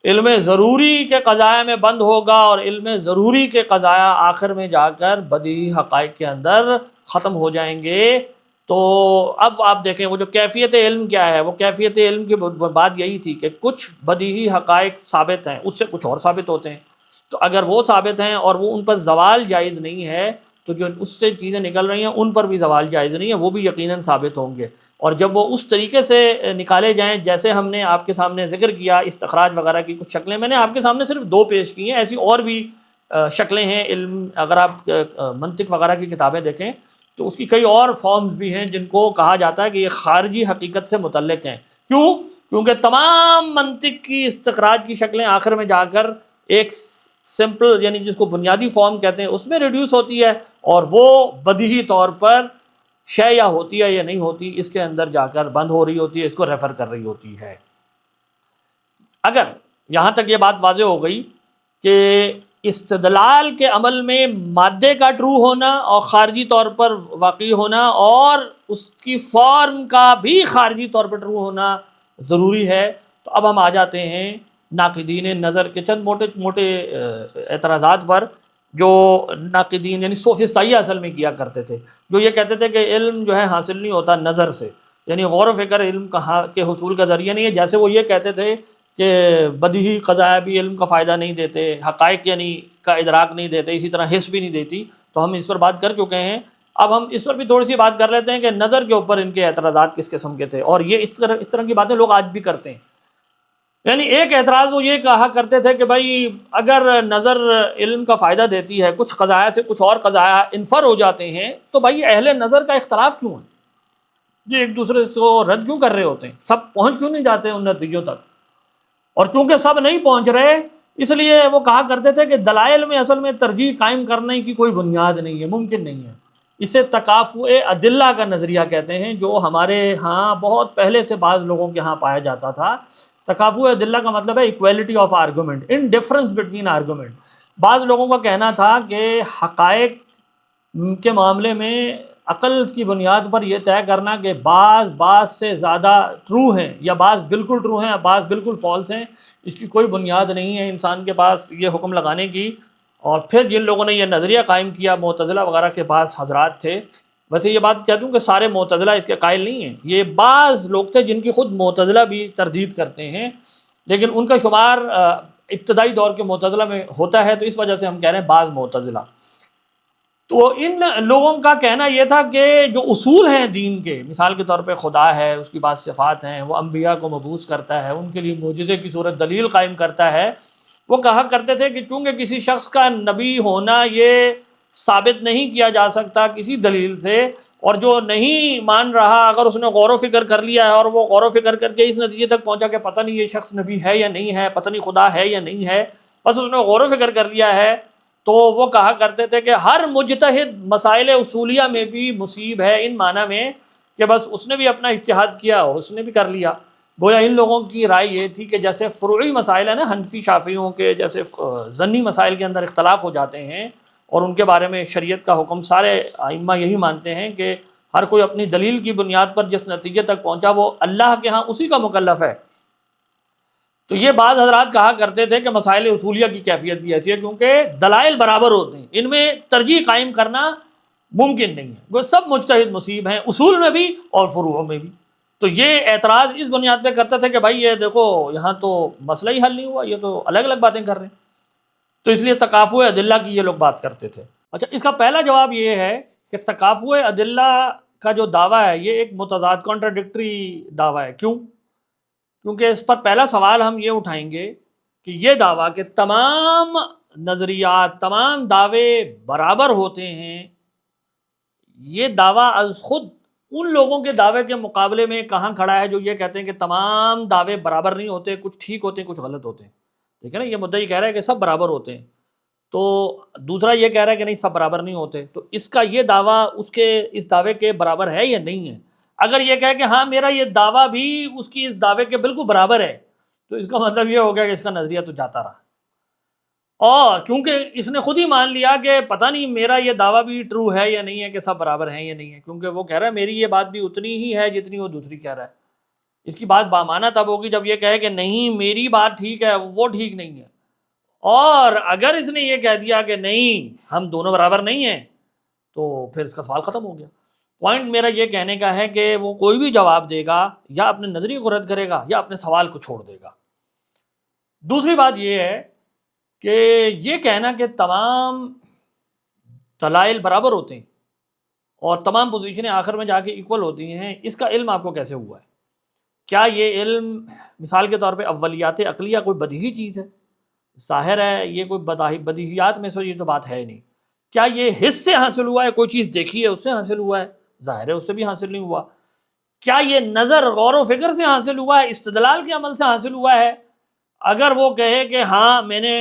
علم ضروری کے قضایا میں بند ہوگا، اور علم ضروری کے قضایا آخر میں جا کر بدیہی حقائق کے اندر ختم ہو جائیں گے۔ تو اب آپ دیکھیں وہ جو کیفیت علم کیا ہے، وہ کیفیت علم کی بات یہی تھی کہ کچھ بدیہی حقائق ثابت ہیں، اس سے کچھ اور ثابت ہوتے ہیں، تو اگر وہ ثابت ہیں اور وہ ان پر زوال جائز نہیں ہے تو جو اس سے چیزیں نکل رہی ہیں ان پر بھی زوال جائز نہیں ہے، وہ بھی یقیناً ثابت ہوں گے۔ اور جب وہ اس طریقے سے نکالے جائیں جیسے ہم نے آپ کے سامنے ذکر کیا، استخراج وغیرہ کی کچھ شکلیں میں نے آپ کے سامنے صرف دو پیش کی ہیں، ایسی اور بھی شکلیں ہیں علم، اگر آپ منطق وغیرہ کی کتابیں دیکھیں تو اس کی کئی اور فارمز بھی ہیں جن کو کہا جاتا ہے کہ یہ خارجی حقیقت سے متعلق ہیں۔ کیوں؟ کیونکہ تمام منطق کی استخراج کی شکلیں آخر میں جا کر ایک سمپل یعنی جس کو بنیادی فارم کہتے ہیں اس میں ریڈیوس ہوتی ہے، اور وہ بدیہی طور پر شے یا ہوتی ہے یا نہیں ہوتی اس کے اندر جا کر بند ہو رہی ہوتی ہے، اس کو ریفر کر رہی ہوتی ہے۔ اگر یہاں تک یہ بات واضح ہو گئی کہ استدلال کے عمل میں مادے کا ٹرو ہونا اور خارجی طور پر واقعی ہونا اور اس کی فارم کا بھی خارجی طور پر ٹرو ہونا ضروری ہے، تو اب ہم آ جاتے ہیں ناقدین نظر کے چند موٹے موٹے اعتراضات پر جو ناقدین یعنی سوفسطائیہ اصل میں کیا کرتے تھے، جو یہ کہتے تھے کہ علم جو ہے حاصل نہیں ہوتا نظر سے، یعنی غور و فکر علم کے حصول کا ذریعہ نہیں ہے۔ جیسے وہ یہ کہتے تھے کہ بدیہی قضایا بھی علم کا فائدہ نہیں دیتے، حقائق یعنی کا ادراک نہیں دیتے، اسی طرح حس بھی نہیں دیتی، تو ہم اس پر بات کر چکے ہیں۔ اب ہم اس پر بھی تھوڑی سی بات کر لیتے ہیں کہ نظر کے اوپر ان کے اعتراضات کس قسم کے تھے، اور یہ اس طرح کی باتیں لوگ آج بھی کرتے ہیں۔ یعنی ایک اعتراض وہ یہ کہا کرتے تھے کہ بھائی اگر نظر علم کا فائدہ دیتی ہے، کچھ قضایا سے کچھ اور قضایا انفر ہو جاتے ہیں، تو بھائی اہل نظر کا اختلاف کیوں ہے؟ یہ ایک دوسرے کو رد کیوں کر رہے ہوتے ہیں؟ سب پہنچ کیوں نہیں جاتے ان نتیجوں تک؟ اور چونکہ سب نہیں پہنچ رہے اس لیے وہ کہا کرتے تھے کہ دلائل میں اصل میں ترجیح قائم کرنے کی کوئی بنیاد نہیں ہے، ممکن نہیں ہے۔ اسے تکافؤ ادلہ کا نظریہ کہتے ہیں، جو ہمارے ہاں بہت پہلے سے بعض لوگوں کے ہاں پایا جاتا تھا۔ تکافؤ ادلہ کا مطلب ہے equality of argument, in difference between argument. بعض لوگوں کا کہنا تھا کہ حقائق کے معاملے میں عقل کی بنیاد پر یہ طے کرنا کہ بعض سے زیادہ ٹرو ہیں یا بعض بالکل ٹرو ہیں یا بعض بالکل فالس ہیں، اس کی کوئی بنیاد نہیں ہے انسان کے پاس یہ حکم لگانے کی۔ اور پھر جن لوگوں نے یہ نظریہ قائم کیا، معتزلہ وغیرہ کے پاس حضرات تھے، ویسے یہ بات کہہ دوں کہ سارے معتزلہ اس کے قائل نہیں ہیں، یہ بعض لوگ تھے جن کی خود معتزلہ بھی تردید کرتے ہیں، لیکن ان کا شمار ابتدائی دور کے معتزلہ میں ہوتا ہے، تو اس وجہ سے ہم کہہ رہے ہیں بعض معتزلہ۔ تو ان لوگوں کا کہنا یہ تھا کہ جو اصول ہیں دین کے، مثال کے طور پہ خدا ہے، اس کی بعض صفات ہیں، وہ انبیاء کو مبعوث کرتا ہے، ان کے لیے معجزے کی صورت دلیل قائم کرتا ہے، وہ کہا کرتے تھے کہ چونکہ کسی شخص کا نبی ہونا یہ ثابت نہیں کیا جا سکتا کسی دلیل سے، اور جو نہیں مان رہا اگر اس نے غور و فکر کر لیا ہے اور وہ غور و فکر کر کے اس نتیجے تک پہنچا کہ پتہ نہیں یہ شخص نبی ہے یا نہیں ہے، پتہ نہیں خدا ہے یا نہیں ہے، بس اس نے غور و فکر کر لیا ہے، تو وہ کہا کرتے تھے کہ ہر مجتہد مسائل اصولیہ میں بھی مصیب ہے، ان معنی میں کہ بس اس نے بھی اپنا اجتہاد کیا اور اس نے بھی کر لیا۔ گویا ان لوگوں کی رائے یہ تھی کہ جیسے فروعی مسائل ہیں نا، حنفی شافعیوں کے جیسے ظنی مسائل کے اندر اختلاف ہو جاتے ہیں اور ان کے بارے میں شریعت کا حکم سارے ائمہ یہی مانتے ہیں کہ ہر کوئی اپنی دلیل کی بنیاد پر جس نتیجے تک پہنچا وہ اللہ کے ہاں اسی کا مکلف ہے۔ تو یہ بعض حضرات کہا کرتے تھے کہ مسائل اصولیہ کی کیفیت بھی ایسی ہے کیونکہ دلائل برابر ہوتے ہیں، ان میں ترجیح قائم کرنا ممکن نہیں ہے، وہ سب مجتہد مصیب ہیں، اصول میں بھی اور فروع میں بھی۔ تو یہ اعتراض اس بنیاد پہ کرتا تھا کہ بھائی یہ دیکھو یہاں تو مسئلہ ہی حل نہیں ہوا، یہ تو الگ الگ باتیں کر رہے ہیں، تو اس لیے تکافؤ ادلہ کی یہ لوگ بات کرتے تھے۔ اچھا، اس کا پہلا جواب یہ ہے کہ تکافؤ ادلہ کا جو دعویٰ ہے یہ ایک متضاد کانٹراڈکٹری دعویٰ ہے۔ کیوں؟ کیونکہ اس پر پہلا سوال ہم یہ اٹھائیں گے کہ یہ دعویٰ کہ تمام نظریات، تمام دعوے برابر ہوتے ہیں، یہ دعویٰ از خود ان لوگوں کے دعوے کے مقابلے میں کہاں کھڑا ہے جو یہ کہتے ہیں کہ تمام دعوے برابر نہیں ہوتے، کچھ ٹھیک ہوتے ہیں کچھ غلط ہوتے ہیں؟ ٹھیک ہے نا، یہ مدعی کہہ رہا ہے کہ سب برابر ہوتے ہیں، تو دوسرا یہ کہہ رہا ہے کہ نہیں سب برابر نہیں ہوتے، تو اس کا یہ دعویٰ اس دعوے کے برابر ہے یا نہیں ہے؟ اگر یہ کہے کہ ہاں میرا یہ دعویٰ بھی اس کی اس دعوے کے بالکل برابر ہے، تو اس کا مطلب یہ ہو گیا کہ اس کا نظریہ تو جاتا رہا، اور کیونکہ اس نے خود ہی مان لیا کہ پتہ نہیں میرا یہ دعویٰ بھی ٹرو ہے یا نہیں ہے کہ سب برابر ہیں یا نہیں ہے، کیونکہ وہ کہہ رہا ہے میری یہ بات بھی اتنی ہی ہے جتنی وہ دوسری کہہ رہا ہے۔ اس کی بات بامعنی تب ہوگی جب یہ کہے کہ نہیں میری بات ٹھیک ہے وہ ٹھیک نہیں ہے، اور اگر اس نے یہ کہہ دیا کہ نہیں ہم دونوں برابر نہیں ہیں تو پھر اس کا سوال ختم ہو گیا۔ پوائنٹ میرا یہ کہنے کا ہے کہ وہ کوئی بھی جواب دے گا یا اپنے نظریے کو رد کرے گا یا اپنے سوال کو چھوڑ دے گا۔ دوسری بات یہ ہے کہ یہ کہنا کہ تمام دلائل برابر ہوتے ہیں اور تمام پوزیشنیں آخر میں جا کے ایکول ہوتی ہیں، اس کا علم آپ کو کیسے ہوا ہے؟ کیا یہ علم مثال کے طور پہ اولیات عقلیہ کوئی بدیہی چیز ہے؟ ظاہر ہے یہ کوئی بدیہیات میں سے یہ تو بات ہے نہیں۔ کیا یہ حس سے حاصل ہوا ہے؟ کوئی چیز دیکھی ہے اس سے حاصل ہوا ہے؟ ظاہر ہے اس سے بھی حاصل نہیں ہوا۔ کیا یہ نظر غور و فکر سے حاصل ہوا ہے؟ استدلال کے عمل سے حاصل ہوا ہے؟ اگر وہ کہے کہ ہاں میں نے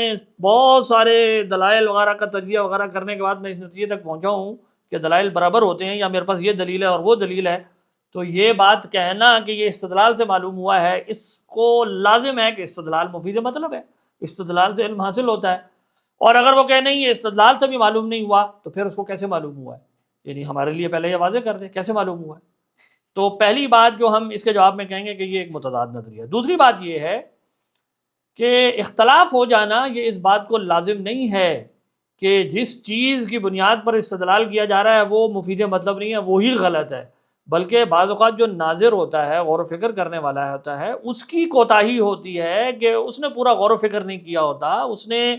بہت سارے دلائل وغیرہ کا تجزیہ وغیرہ کرنے کے بعد میں اس نتیجے تک پہنچا ہوں کہ دلائل برابر ہوتے ہیں یا میرے پاس یہ دلیل ہے اور وہ دلیل ہے، تو یہ بات کہنا کہ یہ استدلال سے معلوم ہوا ہے، اس کو لازم ہے کہ استدلال مفید مطلب ہے، استدلال سے علم حاصل ہوتا ہے۔ اور اگر وہ کہے نہیں یہ استدلال سے بھی معلوم نہیں ہوا تو پھر اس کو کیسے معلوم ہوا ہے؟ یعنی ہمارے لیے پہلے یہ واضح کر دیں کیسے معلوم ہوا ہے۔ تو پہلی بات جو ہم اس کے جواب میں کہیں گے کہ یہ ایک متضاد نظریہ ہے۔ دوسری بات یہ ہے کہ اختلاف ہو جانا یہ اس بات کو لازم نہیں ہے کہ جس چیز کی بنیاد پر استدلال کیا جا رہا ہے وہ مفید مطلب نہیں ہے، وہی غلط ہے، بلکہ بعض اوقات جو ناظر ہوتا ہے، غور و فکر کرنے والا ہوتا ہے، اس کی کوتاہی ہوتی ہے کہ اس نے پورا غور و فکر نہیں کیا ہوتا، اس نے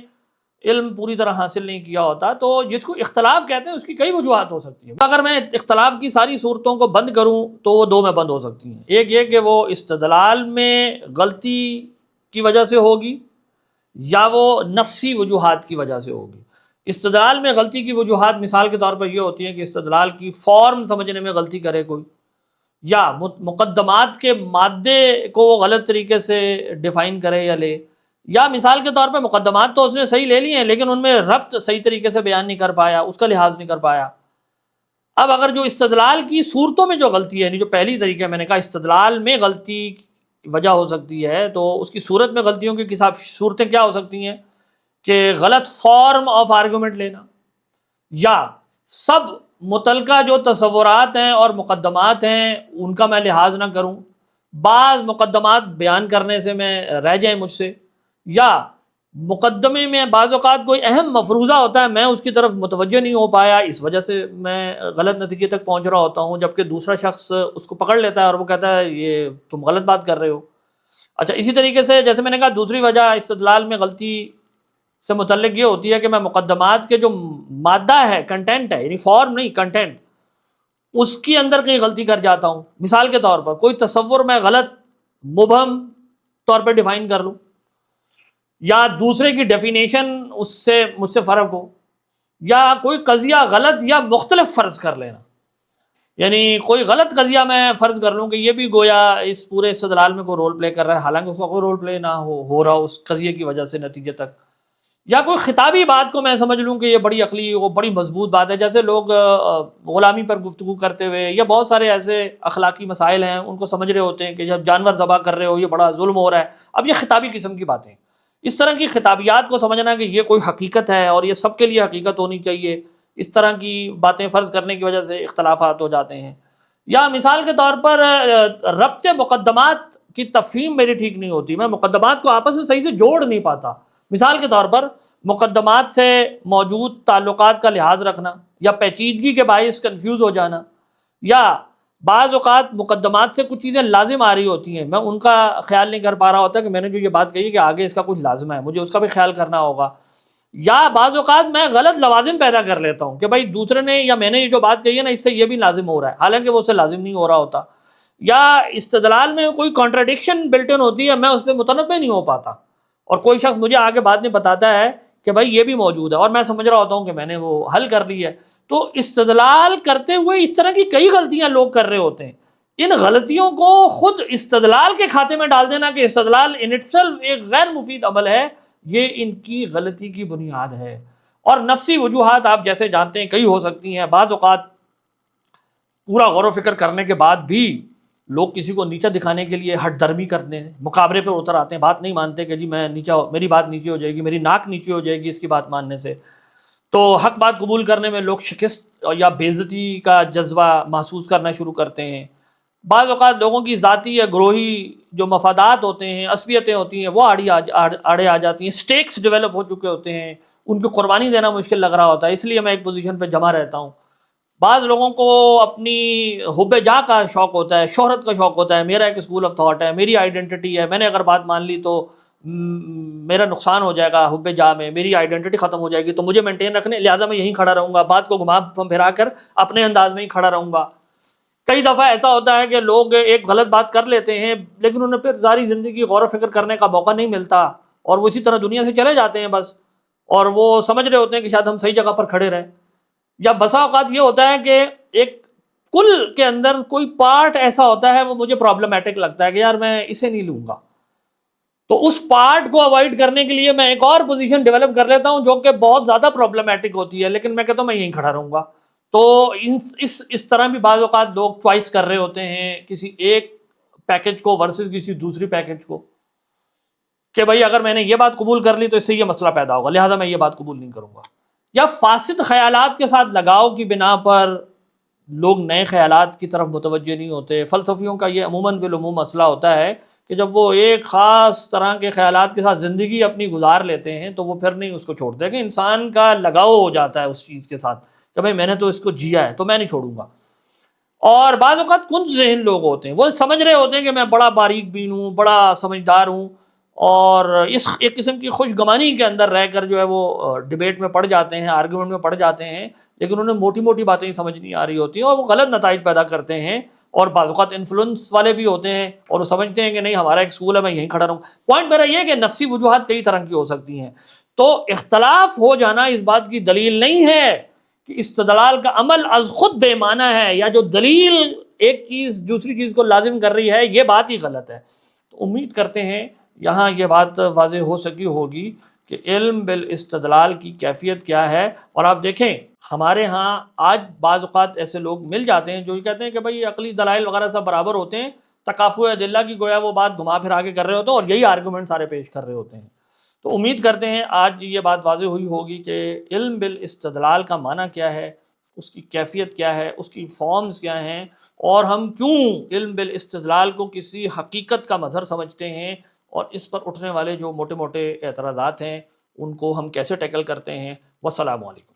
علم پوری طرح حاصل نہیں کیا ہوتا۔ تو جس کو اختلاف کہتے ہیں اس کی کئی وجوہات ہو سکتی ہیں۔ اگر میں اختلاف کی ساری صورتوں کو بند کروں تو وہ دو میں بند ہو سکتی ہیں، ایک یہ کہ وہ استدلال میں غلطی کی وجہ سے ہوگی یا وہ نفسی وجوہات کی وجہ سے ہوگی۔ استدلال میں غلطی کی وجوہات مثال کے طور پر یہ ہوتی ہیں کہ استدلال کی فارم سمجھنے میں غلطی کرے کوئی، یا مقدمات کے مادے کو وہ غلط طریقے سے ڈیفائن کرے یا لے، یا مثال کے طور پہ مقدمات تو اس نے صحیح لے لی ہیں لیکن ان میں ربط صحیح طریقے سے بیان نہیں کر پایا، اس کا لحاظ نہیں کر پایا۔ اب اگر جو استدلال کی صورتوں میں جو غلطی ہے، یعنی جو پہلی طریقہ میں نے کہا استدلال میں غلطی وجہ ہو سکتی ہے، تو اس کی صورت میں غلطیوں کی صورتیں کیا ہو سکتی ہیں کہ غلط فارم آف آرگومنٹ لینا، یا سب متعلقہ جو تصورات ہیں اور مقدمات ہیں ان کا میں لحاظ نہ کروں، بعض مقدمات بیان کرنے سے میں رہ جائیں مجھ سے، یا مقدمے میں بعض اوقات کوئی اہم مفروضہ ہوتا ہے میں اس کی طرف متوجہ نہیں ہو پایا، اس وجہ سے میں غلط نتیجے تک پہنچ رہا ہوتا ہوں، جبکہ دوسرا شخص اس کو پکڑ لیتا ہے اور وہ کہتا ہے یہ تم غلط بات کر رہے ہو۔ اچھا، اسی طریقے سے جیسے میں نے کہا دوسری وجہ استدلال میں غلطی سے متعلق یہ ہوتی ہے کہ میں مقدمات کے جو مادہ ہے، کنٹینٹ ہے، یعنی فارم نہیں کنٹینٹ، اس کے اندر کہیں غلطی کر جاتا ہوں۔ مثال کے طور پر کوئی تصور میں غلط مبہم طور پہ ڈیفائن کر لوں، یا دوسرے کی ڈیفینیشن اس سے مجھ سے فرق ہو، یا کوئی قضیہ غلط یا مختلف فرض کر لینا، یعنی کوئی غلط قضیہ میں فرض کر لوں کہ یہ بھی گویا اس پورے استدلال میں کوئی رول پلے کر رہا ہے، حالانکہ اس کا کوئی رول پلے نہ ہو رہا اس قضیے کی وجہ سے نتیجے تک، یا کوئی خطابی بات کو میں سمجھ لوں کہ یہ بڑی عقلی وہ بڑی مضبوط بات ہے، جیسے لوگ غلامی پر گفتگو کرتے ہوئے یا بہت سارے ایسے اخلاقی مسائل ہیں ان کو سمجھ رہے ہوتے ہیں کہ جب جانور ذبح کر رہے ہو یہ بڑا ظلم ہو رہا ہے، اب یہ خطابی قسم کی باتیں، اس طرح کی خطابیات کو سمجھنا کہ یہ کوئی حقیقت ہے اور یہ سب کے لیے حقیقت ہونی چاہیے، اس طرح کی باتیں فرض کرنے کی وجہ سے اختلافات ہو جاتے ہیں۔ یا مثال کے طور پر ربط مقدمات کی تفہیم میری ٹھیک نہیں ہوتی، میں مقدمات کو آپس میں صحیح سے جوڑ نہیں پاتا۔ مثال کے طور پر مقدمات سے موجود تعلقات کا لحاظ رکھنا، یا پیچیدگی کے باعث کنفیوز ہو جانا، یا بعض اوقات مقدمات سے کچھ چیزیں لازم آ رہی ہوتی ہیں میں ان کا خیال نہیں کر پا رہا ہوتا کہ میں نے جو یہ بات کہی کہ آگے اس کا کچھ لازم ہے، مجھے اس کا بھی خیال کرنا ہوگا، یا بعض اوقات میں غلط لوازم پیدا کر لیتا ہوں کہ بھائی دوسرے نے یا میں نے یہ جو بات کہی ہے نا اس سے یہ بھی لازم ہو رہا ہے، حالانکہ وہ اس سے لازم نہیں ہو رہا ہوتا، یا استدلال میں کوئی کانٹراڈکشن بلٹ ان ہوتی ہے میں اس پہ متنبع نہیں ہو پاتا، اور کوئی شخص مجھے آگے بعد میں بتاتا ہے کہ بھائی یہ بھی موجود ہے اور میں سمجھ رہا ہوتا ہوں کہ میں نے وہ حل کر لی ہے۔ تو استدلال کرتے ہوئے اس طرح کی کئی غلطیاں لوگ کر رہے ہوتے ہیں، ان غلطیوں کو خود استدلال کے کھاتے میں ڈال دینا کہ استدلال ان اٹ سیلف ایک غیر مفید عمل ہے، یہ ان کی غلطی کی بنیاد ہے۔ اور نفسی وجوہات آپ جیسے جانتے ہیں کئی ہو سکتی ہیں، بعض اوقات پورا غور و فکر کرنے کے بعد بھی لوگ کسی کو نیچا دکھانے کے لیے ہٹ درمی کرتے ہیں، مقابرے پر اتر آتے ہیں، بات نہیں مانتے کہ جی میں نیچا، میری بات نیچی ہو جائے گی، میری ناک نیچی ہو جائے گی اس کی بات ماننے سے، تو حق بات قبول کرنے میں لوگ شکست یا بے عزتی کا جذبہ محسوس کرنا شروع کرتے ہیں۔ بعض اوقات لوگوں کی ذاتی یا گروہی جو مفادات ہوتے ہیں، عصبیتیں ہوتی ہیں، وہ آڑے آ جاتی ہیں، سٹیکس ڈیولپ ہو چکے ہوتے ہیں، ان کی قربانی دینا مشکل لگ رہا ہوتا ہے، اس لیے میں ایک پوزیشن پہ جمع رہتا ہوں۔ بعض لوگوں کو اپنی حب جا کا شوق ہوتا ہے، شہرت کا شوق ہوتا ہے، میرا ایک اسکول آف تھاٹ ہے، میری آئیڈینٹی ہے، میں نے اگر بات مان لی تو میرا نقصان ہو جائے گا، حب جا میں میری آئیڈینٹی ختم ہو جائے گی، تو مجھے مینٹین رکھنے لہٰذا میں یہیں کھڑا رہوں گا، بات کو گھما پھرا کر اپنے انداز میں ہی کھڑا رہوں گا۔ کئی دفعہ ایسا ہوتا ہے کہ لوگ ایک غلط بات کر لیتے ہیں لیکن انہیں پھر ساری زندگی غور و فکر کرنے کا موقع نہیں ملتا اور وہ اسی طرح دنیا سے چلے جاتے ہیں بس، اور وہ سمجھ رہے ہوتے ہیں کہ شاید ہم صحیح جگہ پر کھڑے رہیں۔ یا بسا اوقات یہ ہوتا ہے کہ ایک کل کے اندر کوئی پارٹ ایسا ہوتا ہے وہ مجھے پرابلمٹک لگتا ہے کہ یار میں اسے نہیں لوں گا، تو اس پارٹ کو اوائڈ کرنے کے لیے میں ایک اور پوزیشن ڈیولپ کر لیتا ہوں جو کہ بہت زیادہ پرابلمٹک ہوتی ہے، لیکن میں کہتا ہوں میں یہیں کھڑا رہوں گا۔ تو اس طرح بھی بعض اوقات لوگ چوائس کر رہے ہوتے ہیں کسی ایک پیکج کو ورسز کسی دوسری پیکج کو، کہ بھائی اگر میں نے یہ بات قبول کر لی تو اس سے یہ مسئلہ پیدا ہوگا لہٰذا میں یہ بات قبول نہیں کروں گا۔ یا فاسد خیالات کے ساتھ لگاؤ کی بنا پر لوگ نئے خیالات کی طرف متوجہ نہیں ہوتے۔ فلسفیوں کا یہ عموماً بالعموم مسئلہ ہوتا ہے کہ جب وہ ایک خاص طرح کے خیالات کے ساتھ زندگی اپنی گزار لیتے ہیں تو وہ پھر نہیں اس کو چھوڑتے، کہ انسان کا لگاؤ ہو جاتا ہے اس چیز کے ساتھ کہ بھائی میں نے تو اس کو جیا ہے تو میں نہیں چھوڑوں گا۔ اور بعض اوقات کنج ذہن لوگ ہوتے ہیں، وہ سمجھ رہے ہوتے ہیں کہ میں بڑا باریک بین ہوں، بڑا سمجھدار ہوں، اور اس ایک قسم کی خوش گمانی کے اندر رہ کر جو ہے وہ ڈبیٹ میں پڑ جاتے ہیں، آرگیومنٹ میں پڑ جاتے ہیں، لیکن انہیں موٹی موٹی باتیں ہی سمجھ نہیں آ رہی ہوتی ہیں اور وہ غلط نتائج پیدا کرتے ہیں، اور بعض اوقات انفلوئنس والے بھی ہوتے ہیں اور وہ سمجھتے ہیں کہ نہیں ہمارا ایک اسکول ہے میں یہیں کھڑا رہوں۔ پوائنٹ میرا یہ ہے کہ نفسی وجوہات کئی طرح کی ہو سکتی ہیں، تو اختلاف ہو جانا اس بات کی دلیل نہیں ہے کہ استدلال کا عمل از خود بے معنی ہے، یا جو دلیل ایک چیز دوسری چیز کو لازم کر رہی ہے، یہ بات ہی غلط ہے۔ تو امید کرتے ہیں یہاں یہ بات واضح ہو سکی ہوگی کہ علم بالاستدلال کی کیفیت کیا ہے۔ اور آپ دیکھیں ہمارے ہاں آج بعض اوقات ایسے لوگ مل جاتے ہیں جو یہ کہتے ہیں کہ بھائی عقلی دلائل وغیرہ سب برابر ہوتے ہیں، تکافؤ ادلہ کی گویا وہ بات گھما پھرا کے کر رہے ہوتے ہیں اور یہی آرگومنٹ سارے پیش کر رہے ہوتے ہیں۔ تو امید کرتے ہیں آج یہ بات واضح ہوئی ہوگی کہ علم بالاستدلال کا معنی کیا ہے، اس کی کیفیت کیا ہے، اس کی فارمز کیا ہیں، اور ہم کیوں علم بالاستدلال کو کسی حقیقت کا مظہر سمجھتے ہیں، اور اس پر اٹھنے والے جو موٹے موٹے اعتراضات ہیں ان کو ہم کیسے ٹیکل کرتے ہیں۔ والسلام علیکم۔